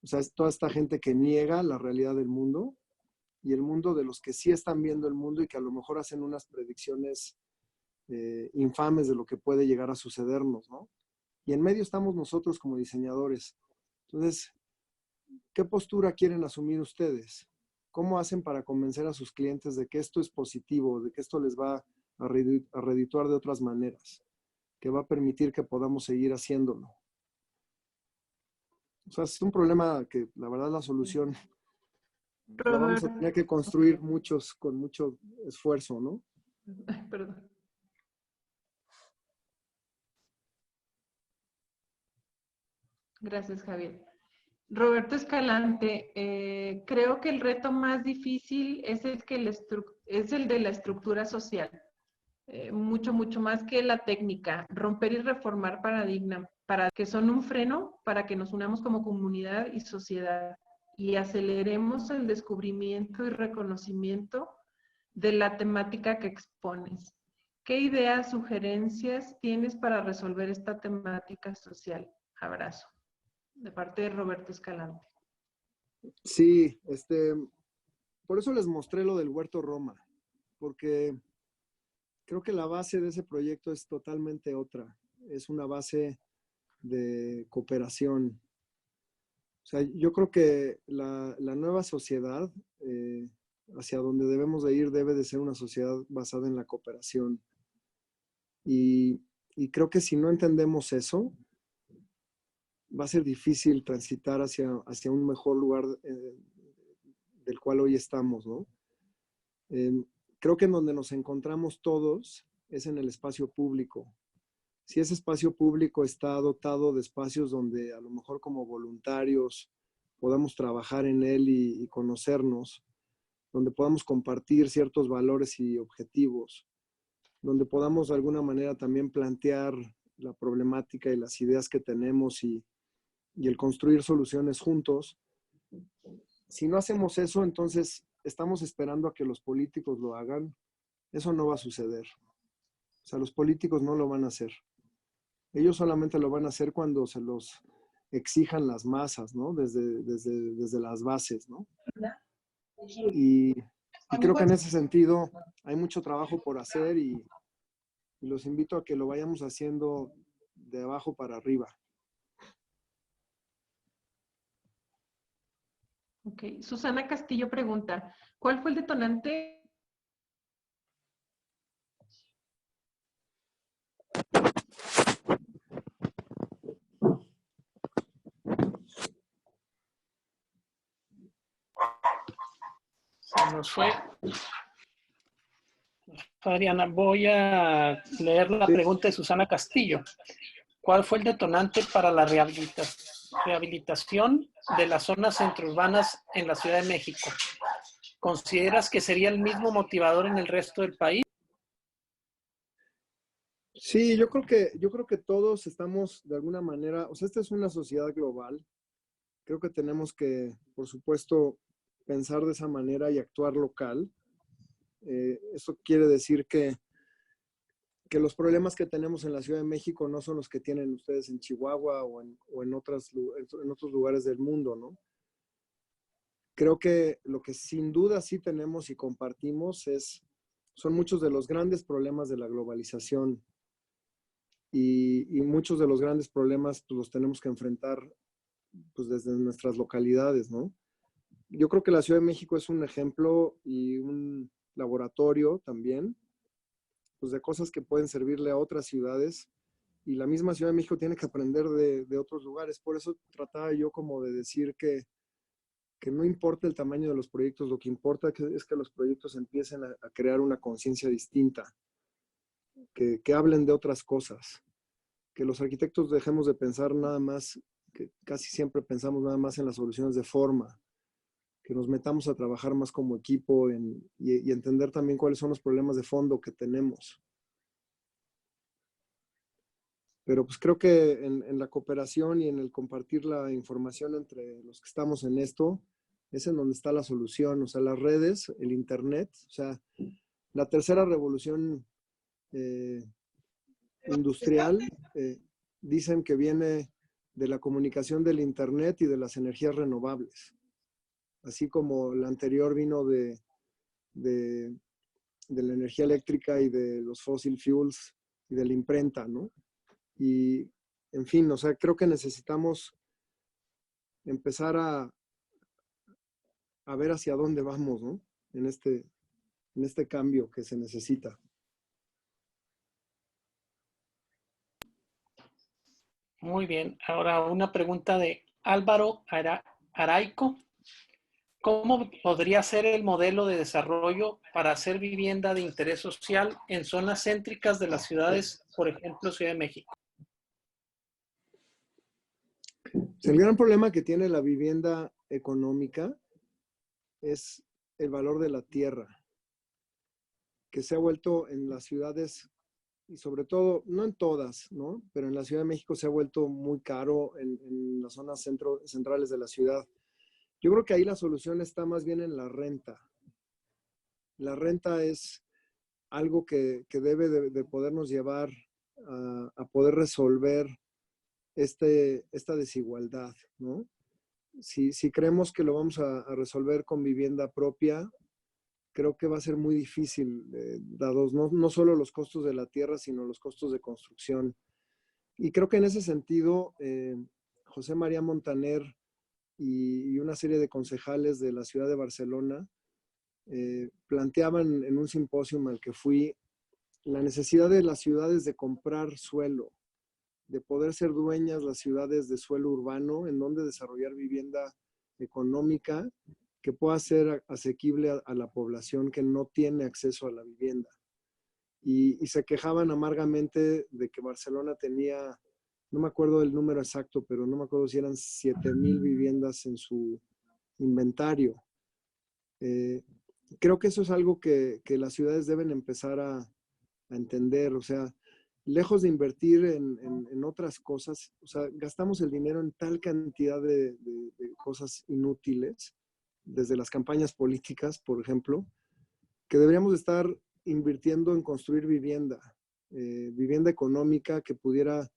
sea, es toda esta gente que niega la realidad del mundo, y el mundo de los que sí están viendo el mundo y que a lo mejor hacen unas predicciones infames de lo que puede llegar a sucedernos, ¿no? Y en medio estamos nosotros como diseñadores. Entonces, ¿qué postura quieren asumir ustedes? ¿Cómo hacen para convencer a sus clientes de que esto es positivo, de que esto les va a redituar de otras maneras, que va a permitir que podamos seguir haciéndolo? O sea, es un problema que la verdad la solución la vamos a tener que construir muchos con mucho esfuerzo, ¿no? Perdón. Gracias, Javier. Roberto Escalante, creo que el reto más difícil es el de la estructura social. Mucho más que la técnica. Romper y reformar paradigmas, para que son un freno para que nos unamos como comunidad y sociedad y aceleremos el descubrimiento y reconocimiento de la temática que expones. ¿Qué ideas, sugerencias tienes para resolver esta temática social? Abrazo. De parte de Roberto Escalante. Sí, por eso les mostré lo del Huerto Roma, porque creo que la base de ese proyecto es totalmente otra. Es una base de cooperación. O sea, yo creo que la nueva sociedad hacia donde debemos de ir debe de ser una sociedad basada en la cooperación. Y creo que si no entendemos eso, va a ser difícil transitar hacia un mejor lugar del cual hoy estamos, ¿no? Creo que en donde nos encontramos todos es en el espacio público. Si ese espacio público está dotado de espacios donde a lo mejor como voluntarios podamos trabajar en él y conocernos, donde podamos compartir ciertos valores y objetivos, donde podamos de alguna manera también plantear la problemática y las ideas que tenemos y el construir soluciones juntos. Si no hacemos eso, entonces estamos esperando a que los políticos lo hagan. Eso no va a suceder. O sea, los políticos no lo van a hacer. Ellos solamente lo van a hacer cuando se los exijan las masas, ¿no? Desde las bases, ¿no? Y creo que en ese sentido hay mucho trabajo por hacer y los invito a que lo vayamos haciendo de abajo para arriba. Ok. Susana Castillo pregunta, ¿cuál fue el detonante? Se nos fue. Adriana, voy a leer la pregunta de Susana Castillo. ¿Cuál fue el detonante para la rehabilitación de las zonas centrourbanas en la Ciudad de México? ¿Consideras que sería el mismo motivador en el resto del país? Sí, yo creo que todos estamos de alguna manera, o sea, esta es una sociedad global. Creo que tenemos que, por supuesto, pensar de esa manera y actuar local. Eso quiere decir que los problemas que tenemos en la Ciudad de México no son los que tienen ustedes en Chihuahua o en otros lugares del mundo, ¿no? Creo que lo que sin duda sí tenemos y compartimos son muchos de los grandes problemas de la globalización y muchos de los grandes problemas pues, los tenemos que enfrentar pues, desde nuestras localidades, ¿no? Yo creo que la Ciudad de México es un ejemplo y un laboratorio también, pues de cosas que pueden servirle a otras ciudades y la misma Ciudad de México tiene que aprender de otros lugares. Por eso trataba yo como de decir que no importa el tamaño de los proyectos, lo que importa es que los proyectos empiecen a crear una conciencia distinta, que hablen de otras cosas, que los arquitectos dejemos de pensar nada más, que casi siempre pensamos nada más en las soluciones de forma, que nos metamos a trabajar más como equipo y entender también cuáles son los problemas de fondo que tenemos. Pero pues creo que en la cooperación y en el compartir la información entre los que estamos en esto, es en donde está la solución. O sea, las redes, el internet, o sea, la tercera revolución industrial, dicen que viene de la comunicación del internet y de las energías renovables. Así como la anterior vino de la energía eléctrica y de los fossil fuels y de la imprenta, ¿no? Y, en fin, o sea, creo que necesitamos empezar a ver hacia dónde vamos, ¿no? En este cambio que se necesita. Muy bien. Ahora una pregunta de Álvaro Araico. ¿Cómo podría ser el modelo de desarrollo para hacer vivienda de interés social en zonas céntricas de las ciudades, por ejemplo, Ciudad de México? El gran problema que tiene la vivienda económica es el valor de la tierra, que se ha vuelto en las ciudades, y sobre todo, no en todas, ¿no? Pero en la Ciudad de México se ha vuelto muy caro en las zonas centrales de la ciudad. Yo creo que ahí la solución está más bien en la renta. La renta es algo que debe de podernos llevar a poder resolver esta desigualdad, ¿no? Si creemos que lo vamos a resolver con vivienda propia, creo que va a ser muy difícil, dados no solo los costos de la tierra, sino los costos de construcción. Y creo que en ese sentido, José María Montaner y una serie de concejales de la ciudad de Barcelona planteaban en un simposio al que fui la necesidad de las ciudades de comprar suelo, de poder ser dueñas las ciudades de suelo urbano en donde desarrollar vivienda económica que pueda ser asequible a la población que no tiene acceso a la vivienda. Y se quejaban amargamente de que Barcelona tenía, no me acuerdo del número exacto, pero no me acuerdo si eran 7,000 viviendas en su inventario. Creo que eso es algo que las ciudades deben empezar a entender, o sea, lejos de invertir en otras cosas, o sea, gastamos el dinero en tal cantidad de cosas inútiles, desde las campañas políticas, por ejemplo, que deberíamos estar invirtiendo en construir vivienda, vivienda económica que pudiera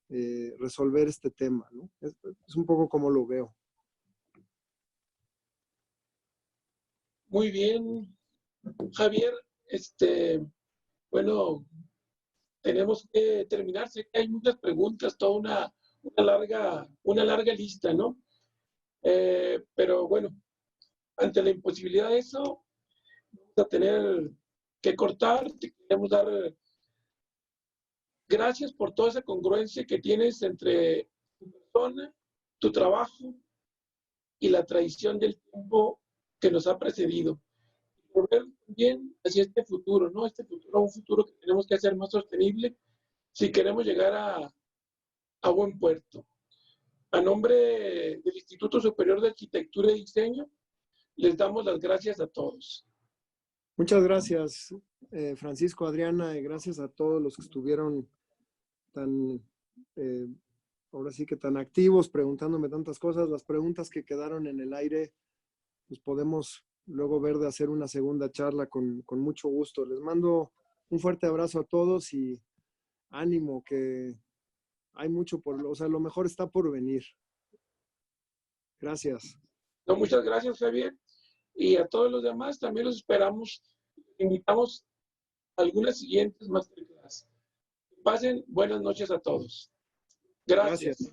resolver este tema, ¿no? Es un poco como lo veo. Muy bien, Javier. Bueno, tenemos que terminar. Sé que hay muchas preguntas, toda una larga lista, ¿no? Pero bueno, ante la imposibilidad de eso, vamos a tener que cortar. Te queremos dar gracias por toda esa congruencia que tienes entre tu persona, tu trabajo y la tradición del tiempo que nos ha precedido. Por ver también hacia este futuro, ¿no? Un futuro que tenemos que hacer más sostenible si queremos llegar a buen puerto. A nombre del Instituto Superior de Arquitectura y Diseño, les damos las gracias a todos. Muchas gracias, Francisco, Adriana, y gracias a todos los que estuvieron tan ahora sí que tan activos, preguntándome tantas cosas. Las preguntas que quedaron en el aire, pues podemos luego ver de hacer una segunda charla con mucho gusto. Les mando un fuerte abrazo a todos y ánimo, que hay mucho o sea, lo mejor está por venir. Gracias. No, muchas gracias, Javier. Y a todos los demás también los esperamos. Invitamos a algunas siguientes masterclass. Pasen buenas noches a todos. Gracias.